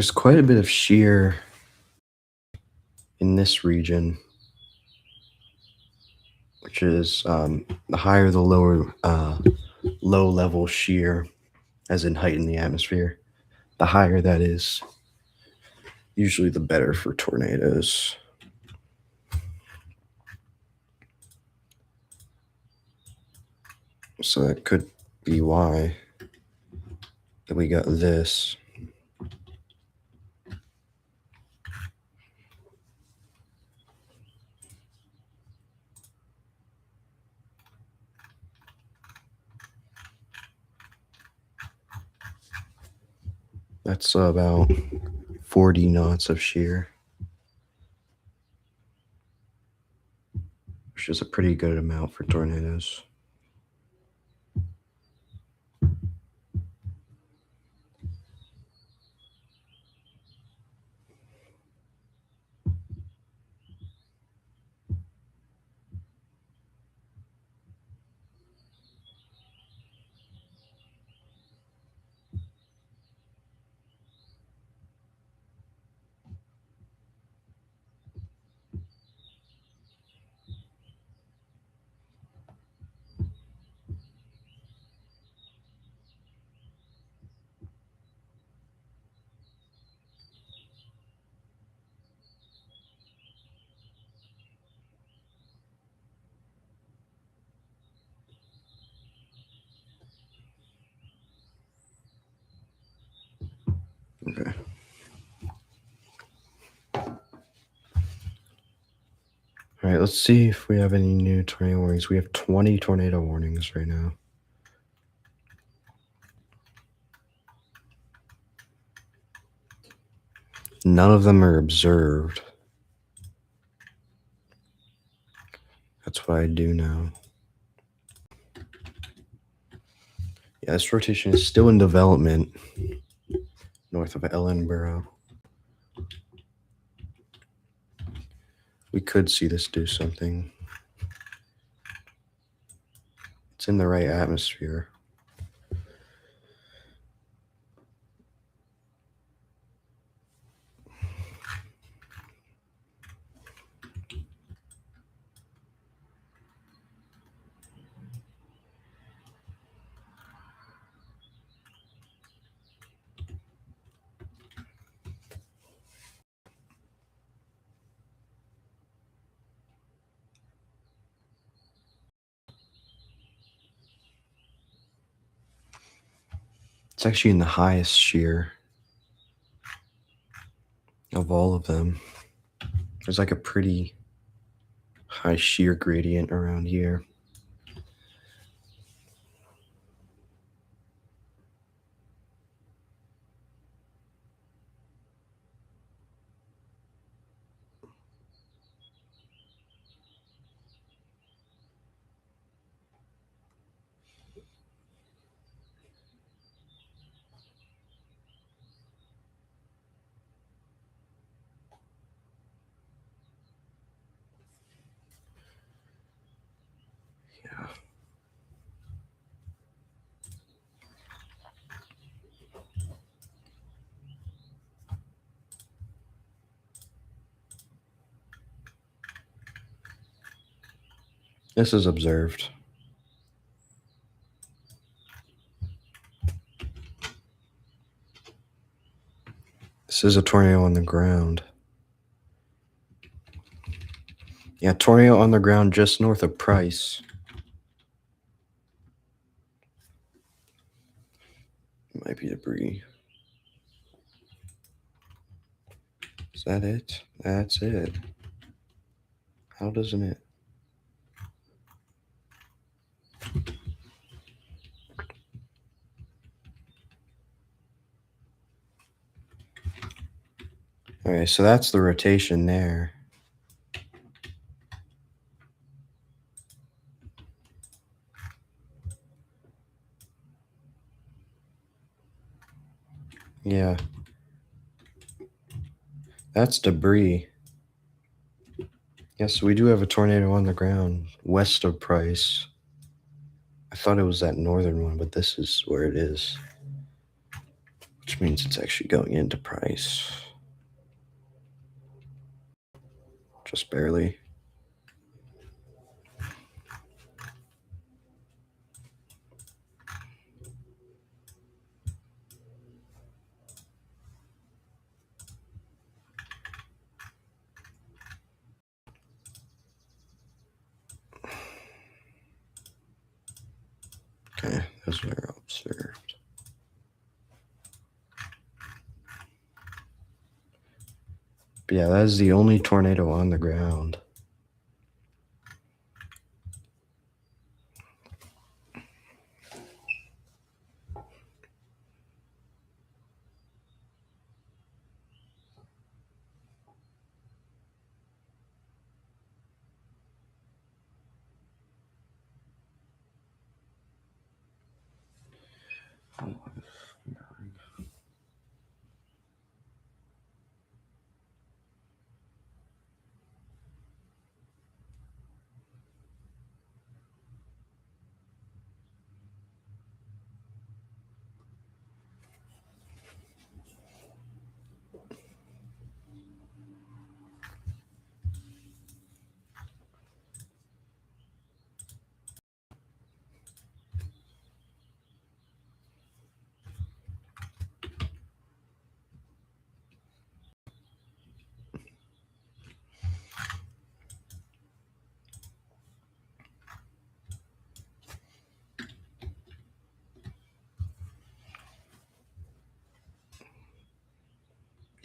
There's quite a bit of shear in this region. which is the higher the lower low level shear, as in height in the atmosphere, the higher that is, usually the better for tornadoes. So that could be why that we got this. That's about 40 knots of shear, which is a pretty good amount for tornadoes. Okay. All right, let's see if we have any new tornado warnings. We have 20 tornado warnings right now. None of them are observed. That's what I do now. Yeah, this rotation is still in development north of Ellenboro. We could see this do something. It's in the right atmosphere. It's actually in the highest shear of all of them. There's like a pretty high shear gradient around here. Yeah. This is observed. This is a tornado on the ground. Yeah, tornado on the ground just north of Price. Might be debris. Is that it? That's it. How doesn't it? Okay, so that's the rotation there. Yeah. That's debris. Yes, we do have a tornado on the ground west of Price. I thought it was that northern one, but this is where it is, which means it's actually going into Price. Just barely. Okay, those are observed. But yeah, that is the only tornado on the ground.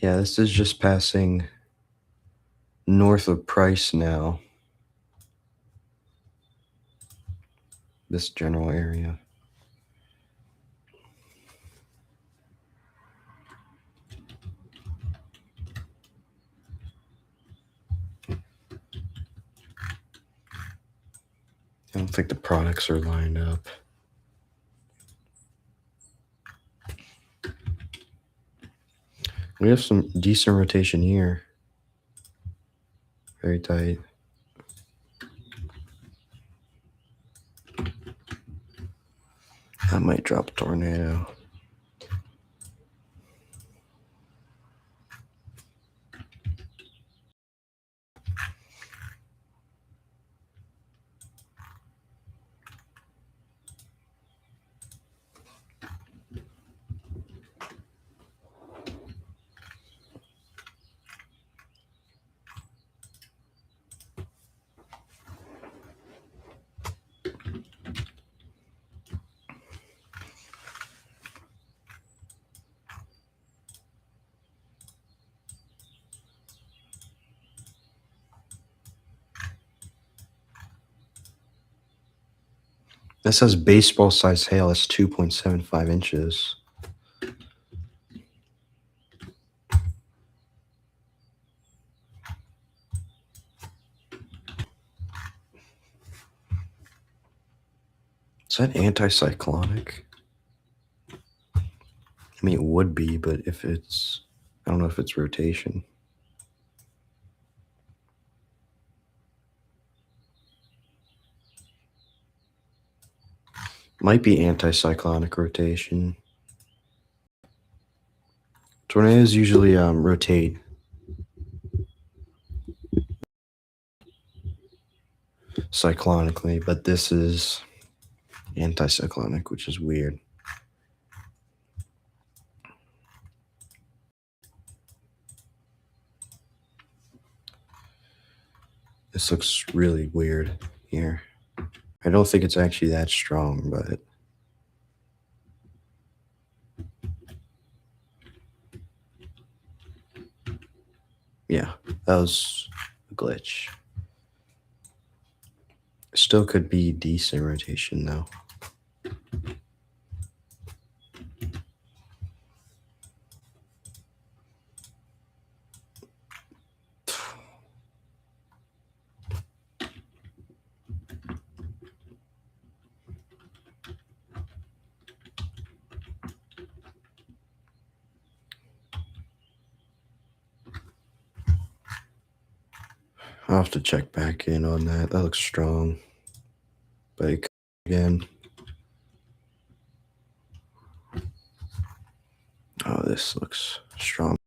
Yeah, this is just passing north of Price now. This general area. I don't think the products are lined up. We have some decent rotation here. Very tight. That might drop a tornado. That says baseball size hail is 2.75 inches. Is that anticyclonic? I mean, it would be, but if it's, I don't know if it's rotation. Might be anticyclonic rotation. Tornadoes usually rotate cyclonically, but this is anticyclonic, which is weird. This looks really weird here. I don't think it's actually that strong, but yeah, that was a glitch. Still could be decent rotation though. I'll have to check back in on that. That looks strong. But it again. Oh, this looks strong.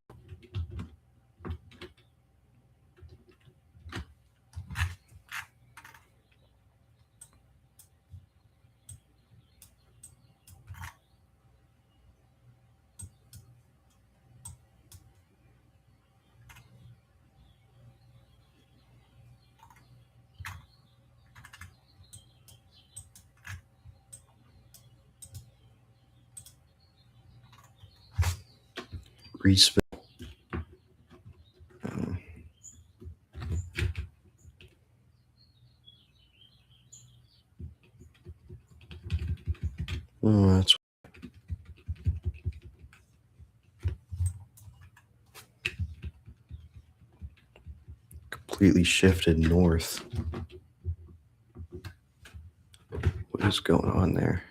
Reesville. Um, oh, that's completely shifted north. What is going on there?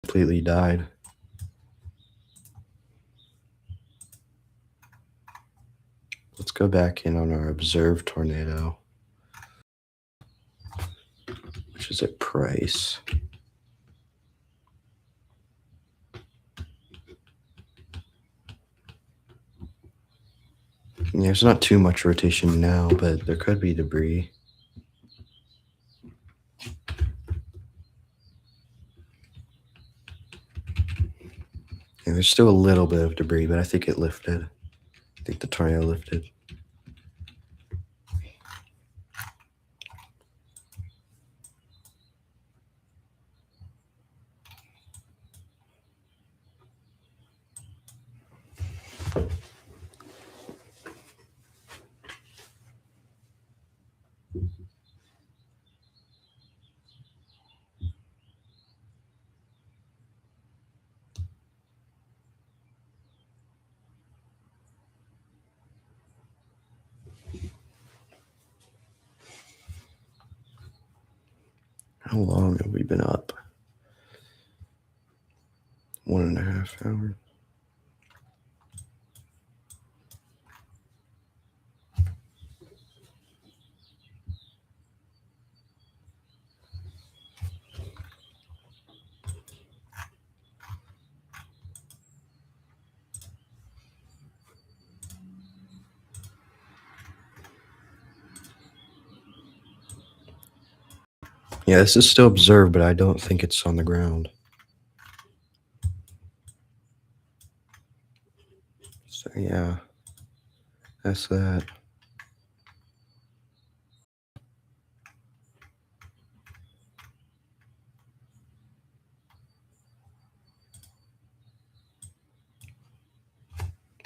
Completely died. Let's go back in on our observed tornado, which is at Price. Yeah, there's not too much rotation now, but there could be debris. Yeah, there's still a little bit of debris, but I think it lifted. I think the tornado lifted. How long have we been up? 1.5 hours. Yeah, this is still observed, but I don't think it's on the ground. So yeah, that's that.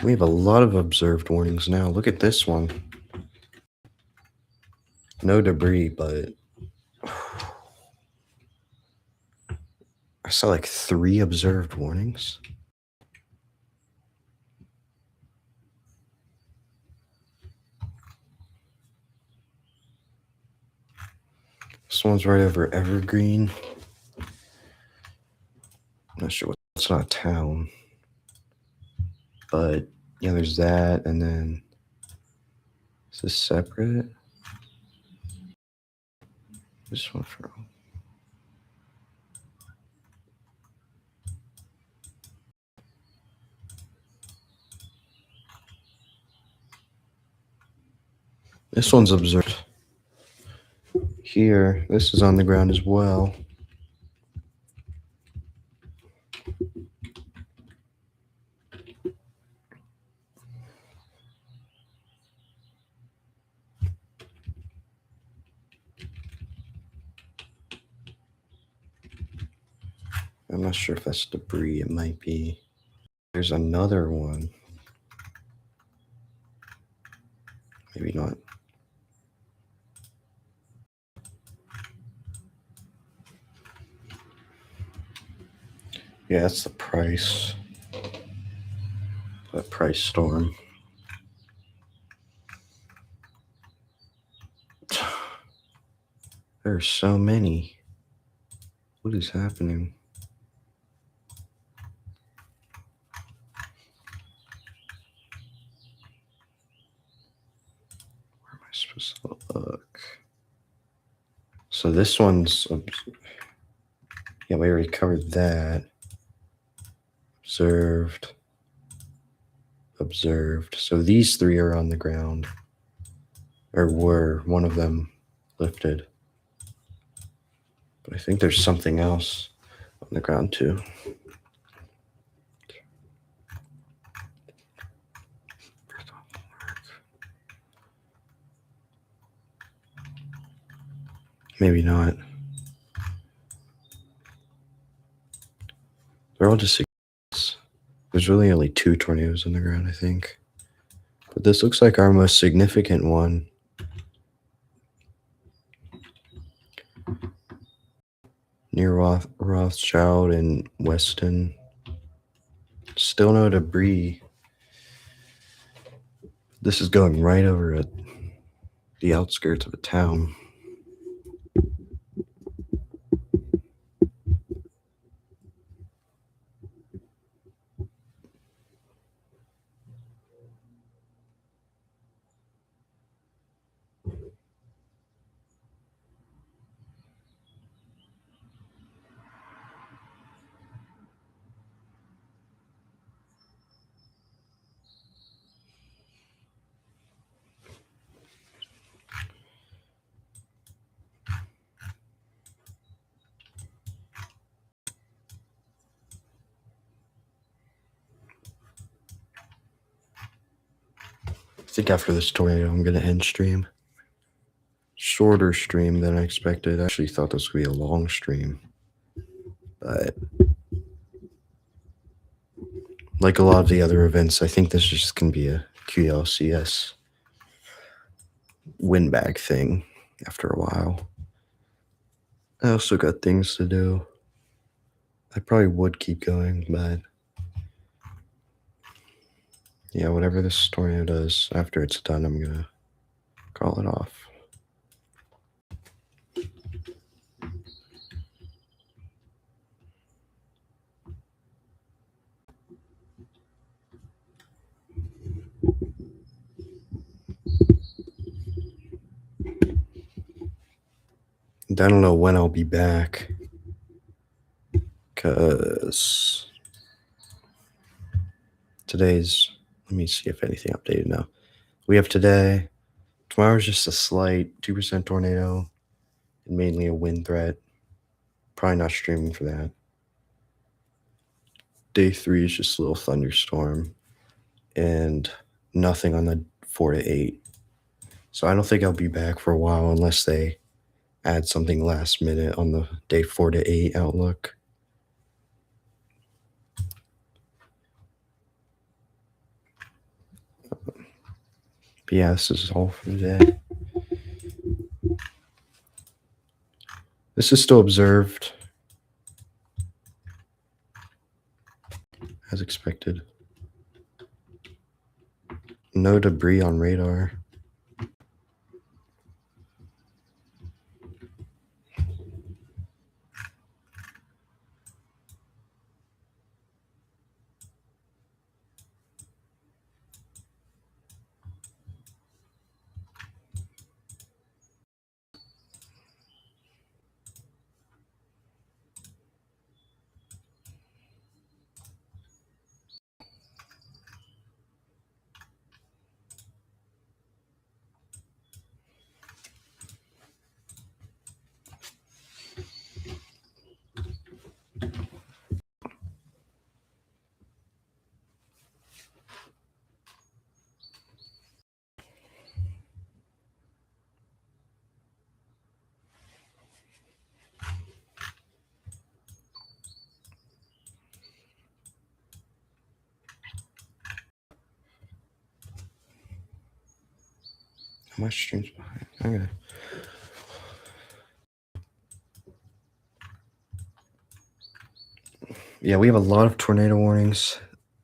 We have a lot of observed warnings now. Look at this one. No debris, but I saw like 3 observed warnings. This one's right over Evergreen. I'm not sure what, it's not a town. But yeah, there's that, and then is this separate? This one from this one's observed. Here, this is on the ground as well. I'm not sure if that's debris. It might be. There's another one. Maybe not. Yeah, that's the price. That price storm. There are so many. What is happening? Where am I supposed to look? So this one's, yeah, we already covered that. Observed. Observed. So these 3 are on the ground. Or were. One of them lifted. But I think there's something else on the ground too. Maybe not. They're all just significant. There's really only 2 tornadoes on the ground, I think. But this looks like our most significant one. Near Rothschild and Weston. Still no debris. This is going right over at the outskirts of a town. I think after this tornado, I'm going to end stream. Shorter stream than I expected. I actually thought this would be a long stream. But like a lot of the other events, I think this is just going to be a QLCS windbag thing after a while. I also got things to do. I probably would keep going, but yeah, whatever this tornado does, after it's done, I'm going to call it off. And I don't know when I'll be back, because today's, let me see if anything updated now. We have today, tomorrow's just a slight 2% tornado and mainly a wind threat. Probably not streaming for that. Day 3 is just a little thunderstorm and nothing on the 4 to 8. So I don't think I'll be back for a while unless they add something last minute on the day 4 to 8 outlook. But yeah, this is all for today. This is still observed as expected. No debris on radar. My stream's behind. Okay. Yeah, we have a lot of tornado warnings.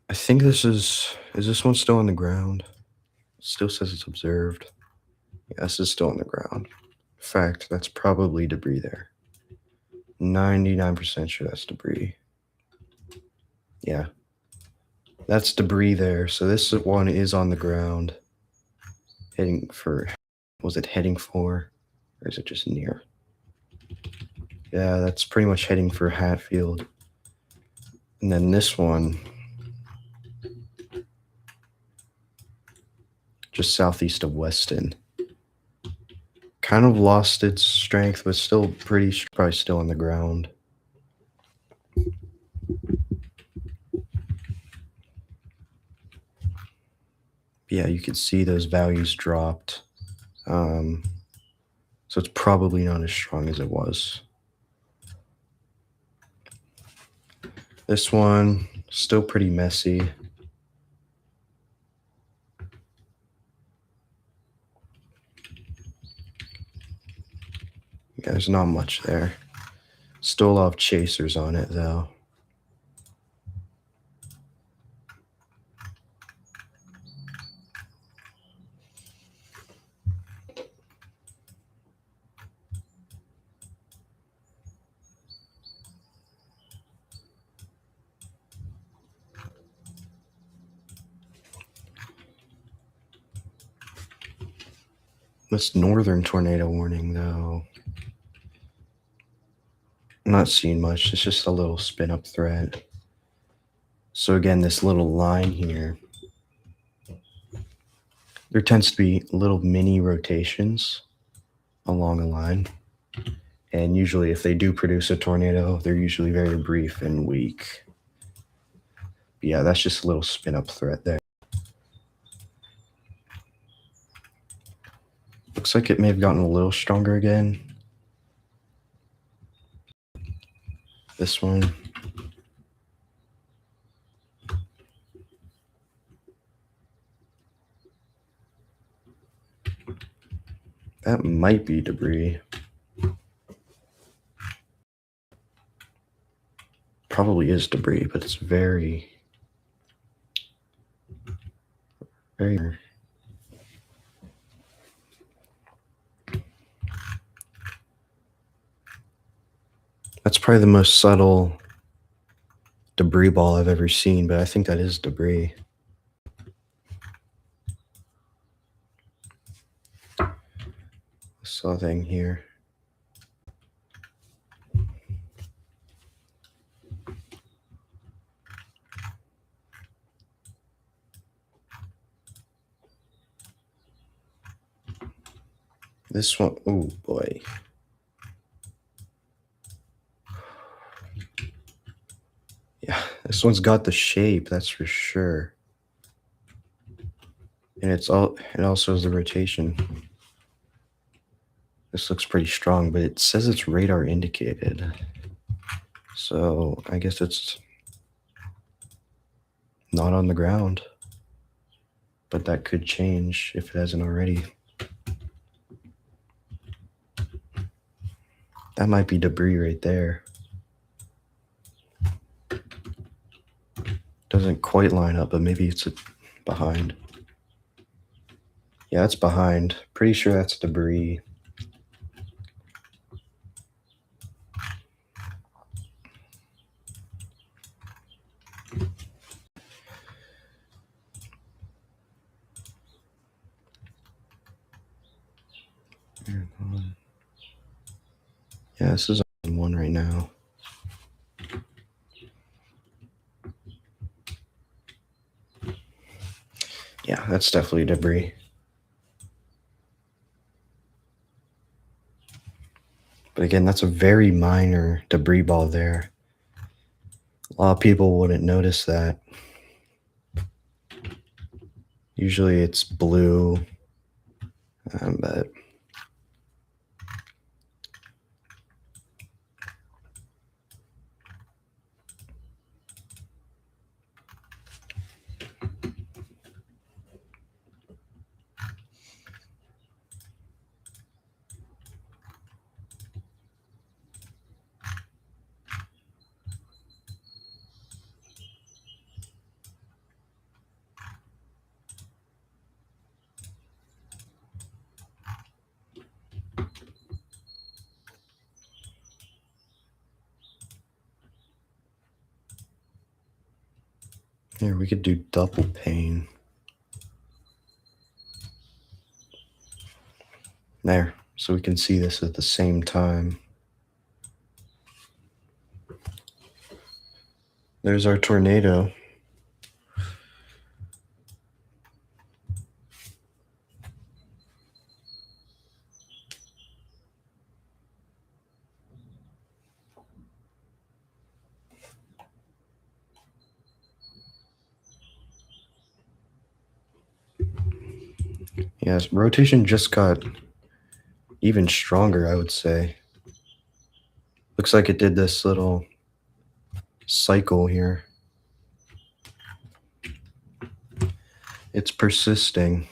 I think this is this one still on the ground? It still says it's observed. Yeah, this is still on the ground. In fact, that's probably debris there. 99% sure that's debris. Yeah. That's debris there. So this one is on the ground. Heading for, was it heading for? Or is it just near? Yeah, that's pretty much heading for Hatfield. And then this one, just southeast of Weston. Kind of lost its strength, but still probably still on the ground. Yeah, you could see those values dropped. So it's probably not as strong as it was. This one, still pretty messy. Yeah, there's not much there. Still a lot of chasers on it, though. This northern tornado warning, though, I'm not seeing much. It's just a little spin up threat. So again, this little line here, there tends to be little mini rotations along a line. And usually if they do produce a tornado, they're usually very brief and weak. But yeah, that's just a little spin up threat there. Looks like it may have gotten a little stronger again. This one. That might be debris. Probably is debris, but it's very, very. That's probably the most subtle debris ball I've ever seen, but I think that is debris. This other thing here. This one, oh boy. Yeah, this one's got the shape, that's for sure. And it also has the rotation. This looks pretty strong, but it says it's radar indicated. So I guess it's not on the ground. But that could change if it hasn't already. That might be debris right there. Doesn't quite line up, but maybe it's behind. Yeah, it's behind. Pretty sure that's debris. Yeah, this is on one right now. Yeah, that's definitely debris. But again, that's a very minor debris ball there. A lot of people wouldn't notice that. Usually it's blue, but here we could do double pane. There, so we can see this at the same time. There's our tornado. Yes, rotation just got even stronger, I would say. Looks like it did this little cycle here. It's persisting.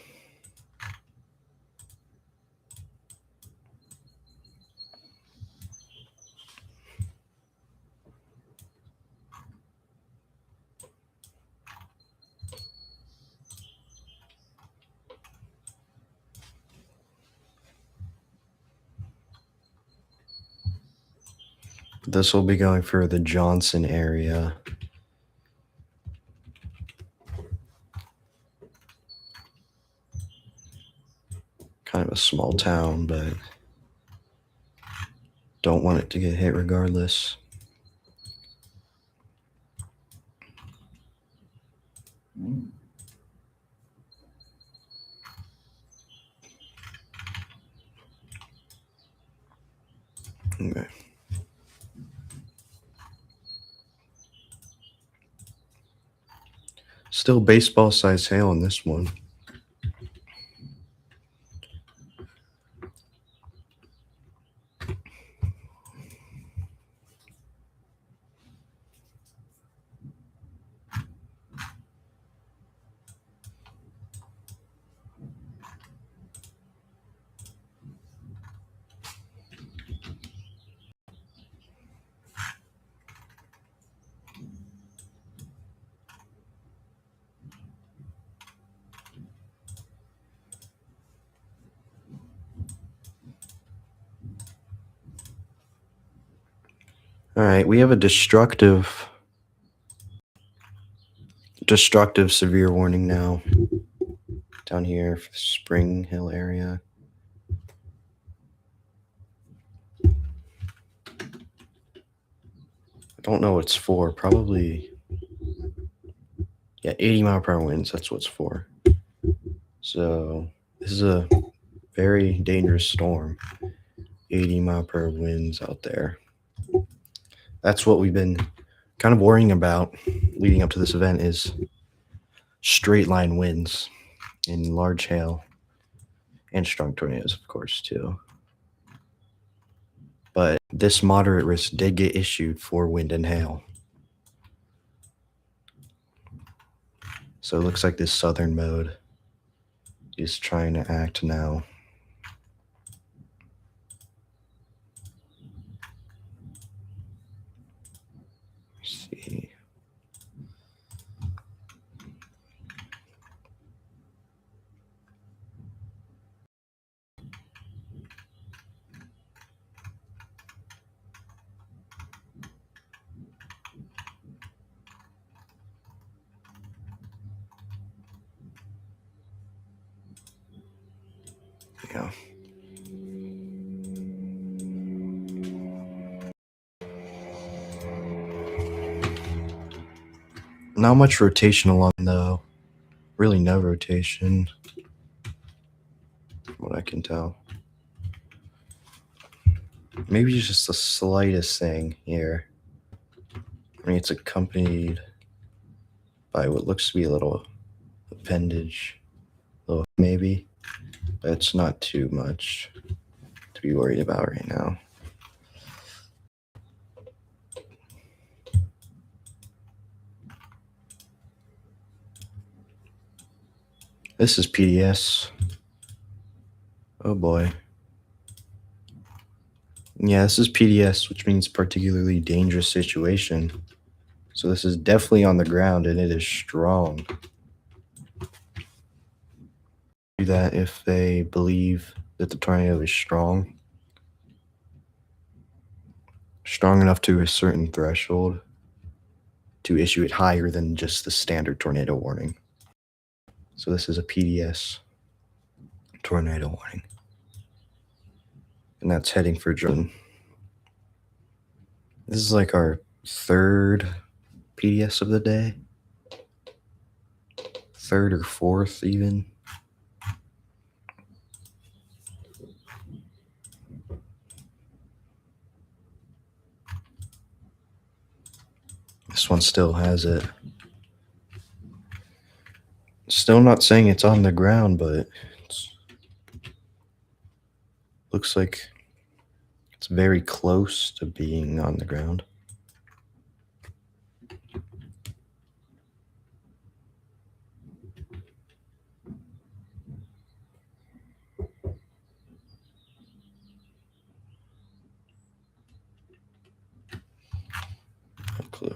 This will be going for the Johnson area. Kind of a small town, but don't want it to get hit regardless. Okay. Still baseball size hail in this one. All right, we have a destructive severe warning now down here, Spring Hill area. I don't know what it's for. Probably, yeah, 80-mile-per-hour winds. That's what it's for. So this is a very dangerous storm. 80-mile-per-hour winds out there. That's what we've been kind of worrying about leading up to this event is straight line winds and large hail and strong tornadoes, of course, too. But this moderate risk did get issued for wind and hail. So it looks like this southern mode is trying to act now. Let's see. Yeah. Not much rotation along though. Really no rotation, from what I can tell. Maybe just the slightest thing here. I mean, it's accompanied by what looks to be a little appendage, little maybe, but it's not too much to be worried about right now. This is PDS. Oh boy. Yeah, this is PDS, which means particularly dangerous situation. So this is definitely on the ground and it is strong. Do that if they believe that the tornado is strong. Strong enough to a certain threshold to issue it higher than just the standard tornado warning. So this is a PDS tornado warning. And that's heading for Jordan. This is like our third PDS of the day. Third or fourth even. This one still has it. Still not saying it's on the ground, but it's Looks like it's very close to being on the ground. No clue.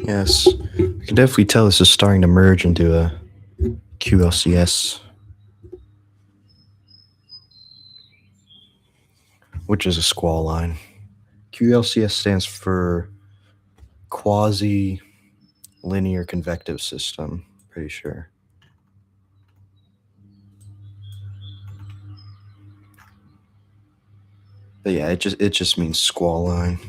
Yes, I can definitely tell this is starting to merge into a QLCS, which is a squall line. QLCS stands for quasi linear convective system, pretty sure. But yeah, it just means squall line.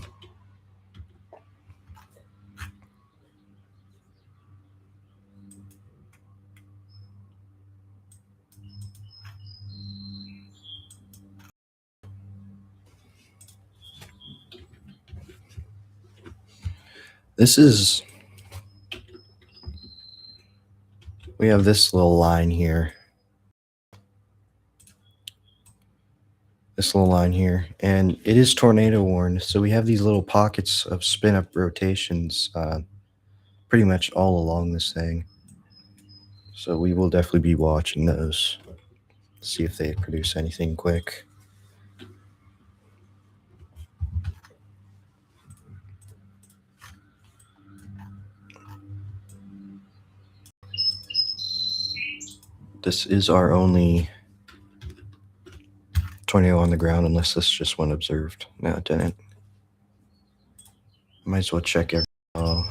This is we have this little line here. This little line here, and it is tornado warned. So we have these little pockets of spin up rotations pretty much all along this thing. So we will definitely be watching those, see if they produce anything quick. This is our only tornado on the ground, unless this just went observed. No, it didn't. Might as well check every. Oh.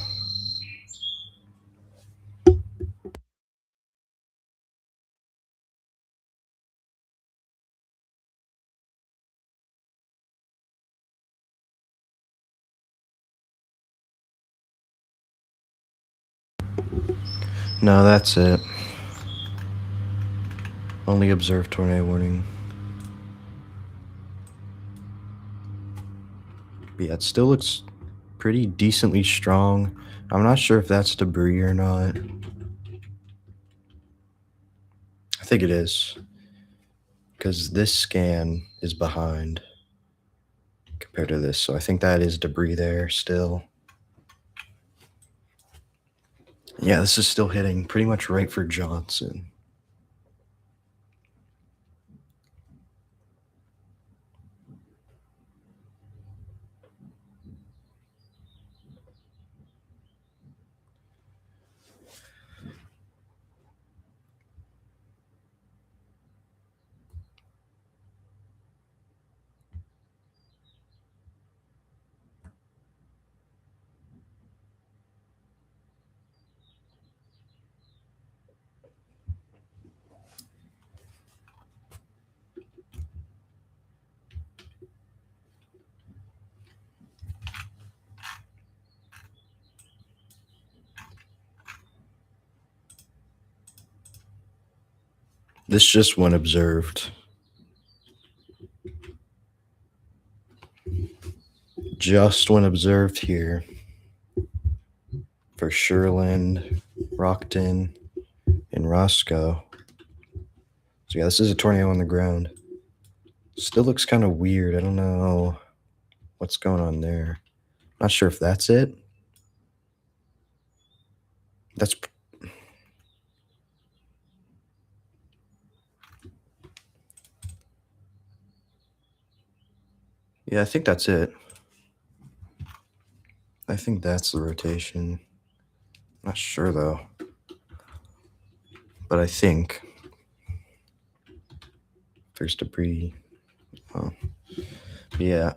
No, that's it. Only observed tornado warning. But yeah, it still looks pretty decently strong. I'm not sure if that's debris or not. I think it is, because this scan is behind compared to this. So I think that is debris there still. Yeah, this is still hitting pretty much right for Johnson. This just went observed. Just went observed here for Sherland, Rockton, and Roscoe. So yeah, this is a tornado on the ground. Still looks kind of weird. I don't know what's going on there. Not sure if that's it. That's yeah, I think that's it. I think that's the rotation. Not sure though. But I think there's debris. Oh. Yeah.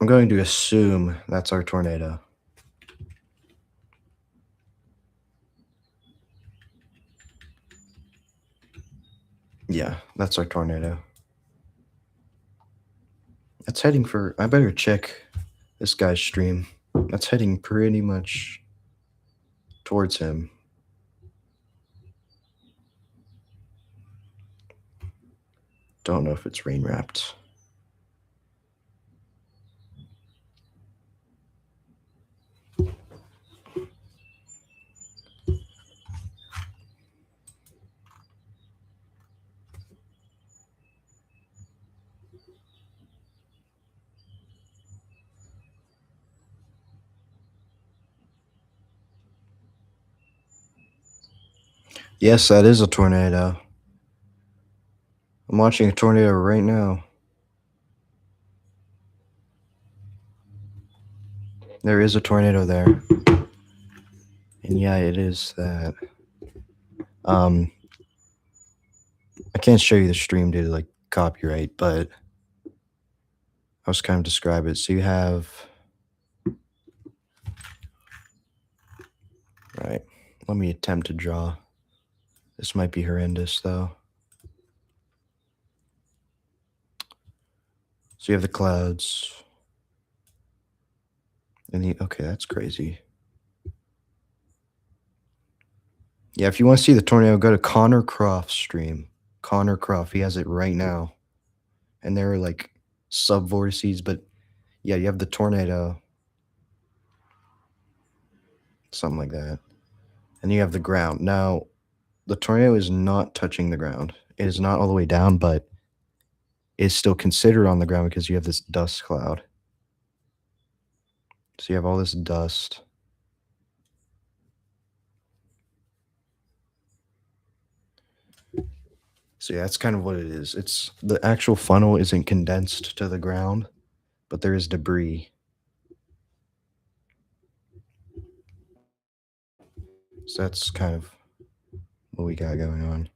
I'm going to assume that's our tornado. Yeah, that's our tornado. That's heading for. I better check this guy's stream. That's heading pretty much towards him. Don't know if it's rain wrapped. Yes, that is a tornado. I'm watching a tornado right now. There is a tornado there. And yeah, it is that. I can't show you the stream due to like copyright, but I was kind of describe it. So you have. Right. Let me attempt to draw. This might be horrendous though. So you have the clouds. And okay, that's crazy. Yeah, if you want to see the tornado, go to Connor Croft's stream. Connor Croft, he has it right now. And there are like sub vortices, but yeah, you have the tornado. Something like that. And you have the ground. Now, the tornado is not touching the ground. It is not all the way down, but is still considered on the ground because you have this dust cloud. So you have all this dust. So yeah, that's kind of what it is. It's the actual funnel isn't condensed to the ground, but there is debris. So that's kind of what we got going on.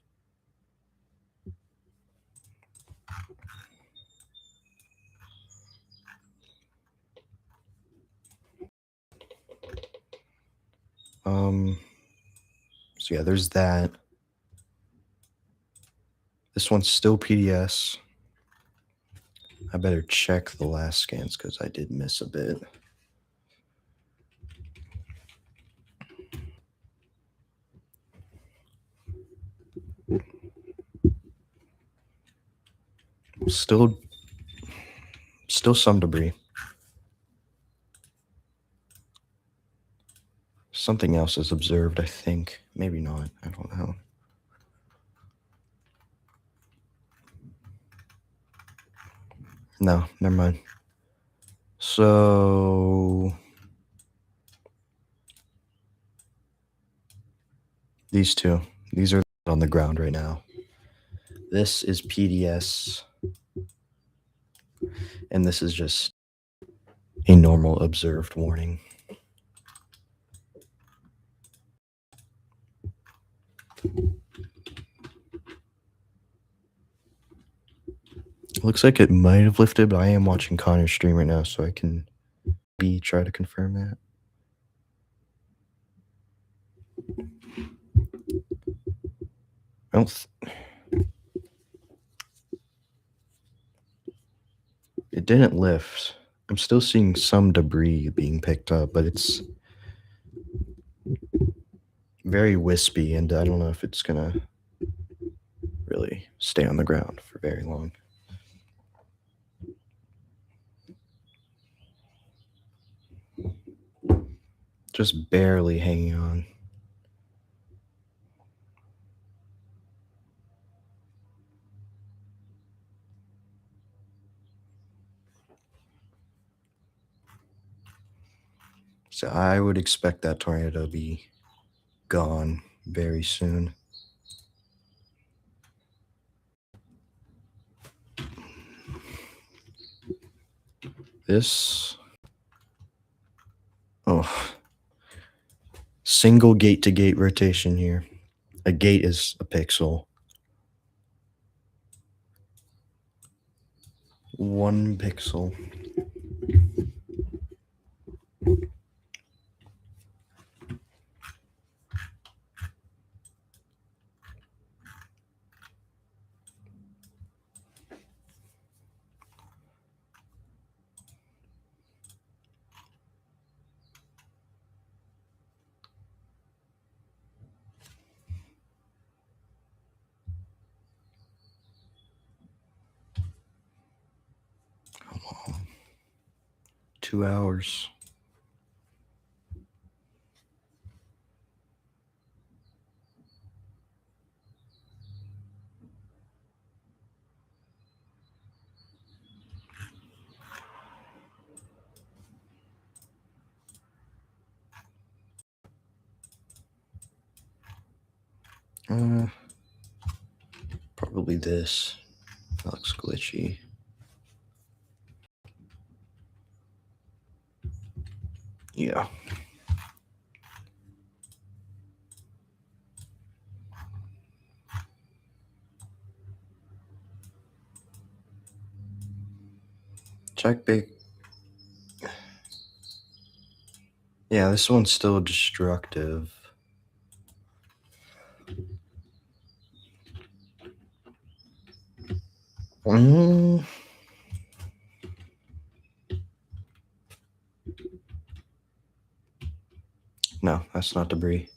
So yeah, there's that. This one's still PDS. I better check the last scans because I did miss a bit. Still some debris. Something else is observed, I think. Maybe not. I don't know. No, never mind. So these two. These are on the ground right now. This is PDS. And this is just a normal observed warning. Looks like it might have lifted, but I am watching Connor's stream right now, so I can try to confirm that. I don't. It didn't lift. I'm still seeing some debris being picked up, but it's very wispy, and I don't know if it's gonna really stay on the ground for very long. Just barely hanging on. So I would expect that tornado to be gone very soon. This. Oh. Single gate to gate rotation here. A gate is a pixel. 1 pixel. 2 hours. Probably this. That looks glitchy. Yeah. Check big. Yeah, this one's still destructive. Mm. No, that's not debris.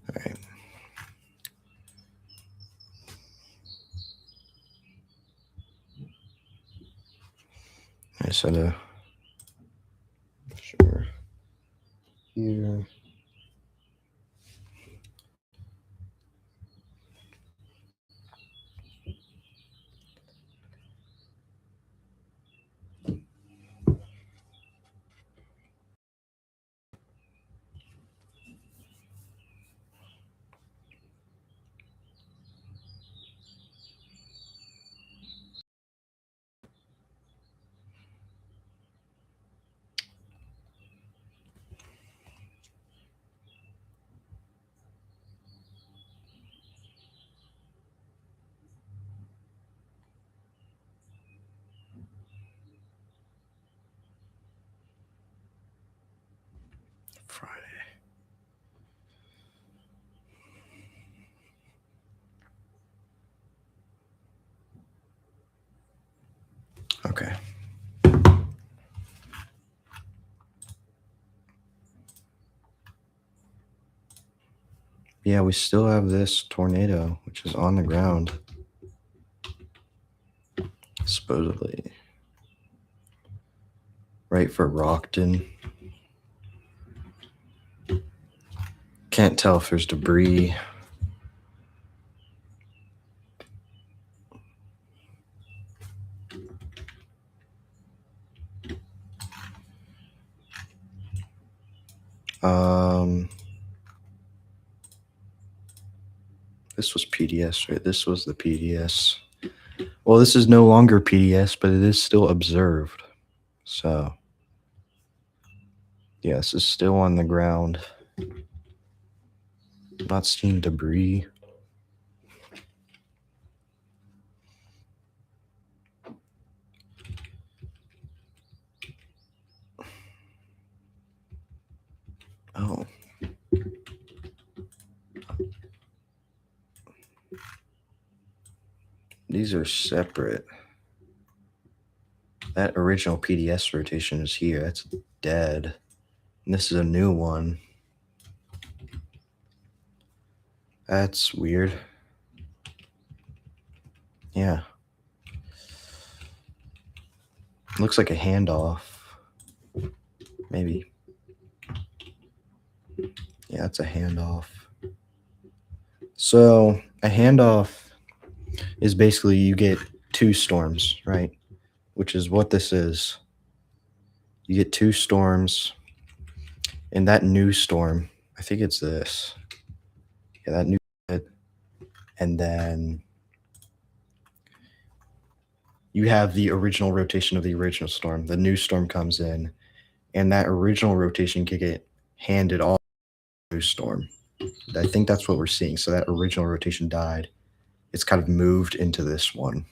All right. I said sure here. Friday. Okay. Yeah, we still have this tornado, which is on the ground, supposedly. Right for Rockton. Can't tell if there's debris. This was PDS, right? This was the PDS. Well, this is no longer PDS, but it is still observed. So, yeah, this is still on the ground. Not seeing debris. Oh. These are separate. That original PDS rotation is here. That's dead. And this is a new one. That's weird. Yeah. Looks like a handoff. Maybe. Yeah, it's a handoff. So a handoff is basically you get two storms, right? Which is what this is. You get two storms, and that new storm, I think it's this. Yeah, that new, and then you have the original rotation of the original storm. The new storm comes in, and that original rotation can get handed off to the new storm. I think that's what we're seeing. So that original rotation died. It's kind of moved into this one.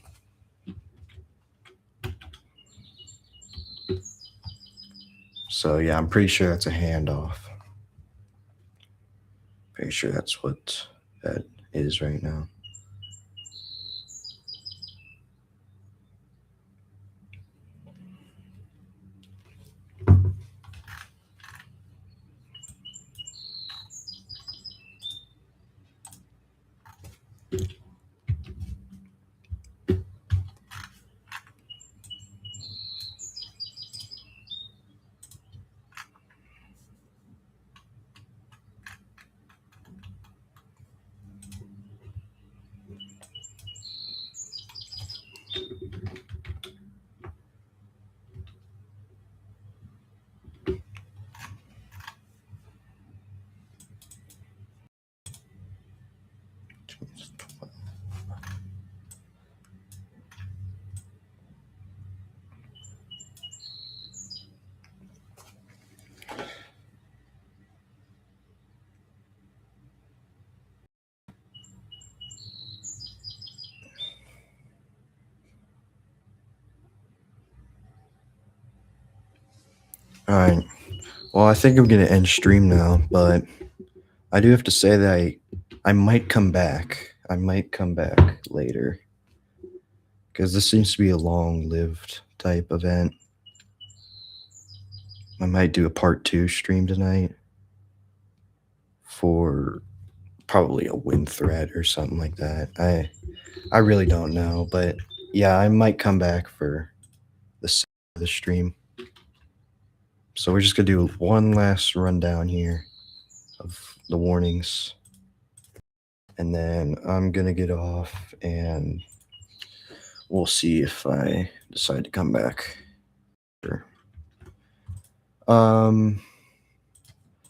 So yeah, I'm pretty sure that's a handoff. Pretty sure that's what that is right now. All right. Well, I think I'm gonna end stream now, but I do have to say that I might come back. I might come back later because this seems to be a long-lived type event. I might do a part 2 stream tonight for probably a win threat or something like that. I really don't know, but yeah, I might come back for the stream. So we're just gonna do one last rundown here of the warnings, and then I'm gonna get off, and we'll see if I decide to come back. Sure.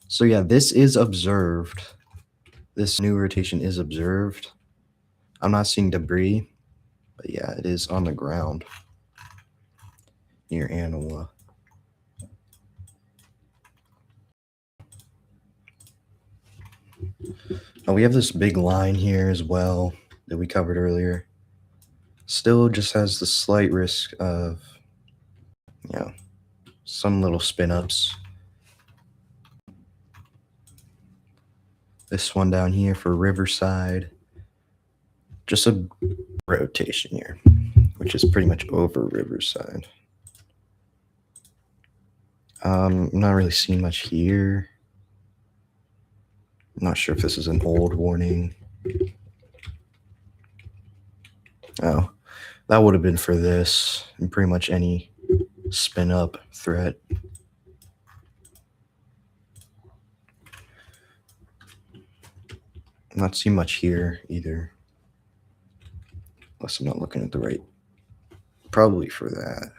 So yeah, this is observed. This new rotation is observed. I'm not seeing debris, but yeah, it is on the ground near Anoa. Now we have this big line here as well that we covered earlier. Still just has the slight risk of, you know, some little spin ups. This one down here for Riverside. Just a rotation here, which is pretty much over Riverside. I'm not really seeing much here. I'm not sure if this is an old warning. Oh, that would have been for this and pretty much any spin up threat. I'm not seeing much here either. Unless I'm not looking at the right. Probably for that.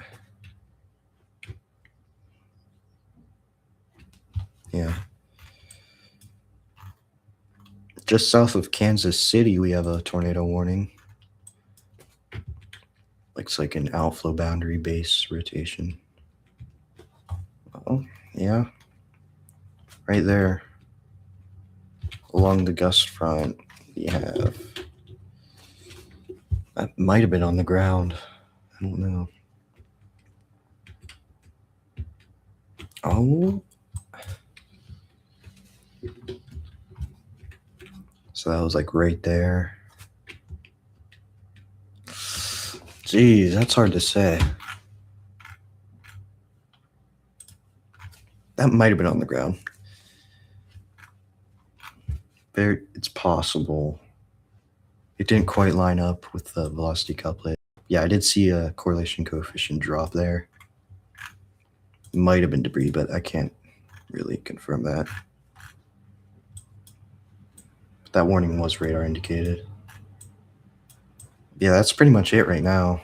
Yeah. Just south of Kansas City, we have a tornado warning. Looks like an outflow boundary base rotation. Oh, yeah. Right there. Along the gust front, we have. That might have been on the ground. I don't know. Oh. So that was like right there. Geez, that's hard to say. That might have been on the ground. It's possible. It didn't quite line up with the velocity couplet. Yeah, I did see a correlation coefficient drop there. Might have been debris, but I can't really confirm that. That warning was radar indicated. Yeah, that's pretty much it right now.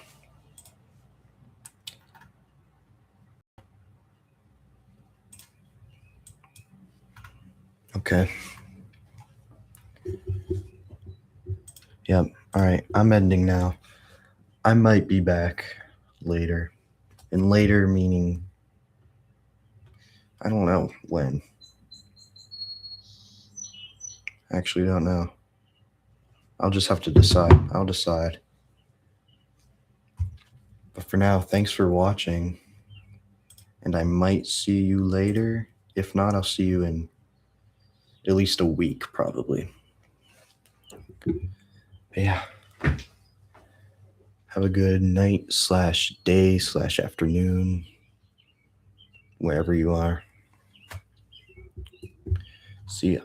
Okay. Yep. All right. I'm ending now. I might be back later. And later meaning, I don't know when. I actually don't know. I'll just have to decide. I'll decide. But for now, thanks for watching. and I might see you later. If not, I'll see you in at least a week, probably. But yeah. Have a good night / day / afternoon, wherever you are. See ya.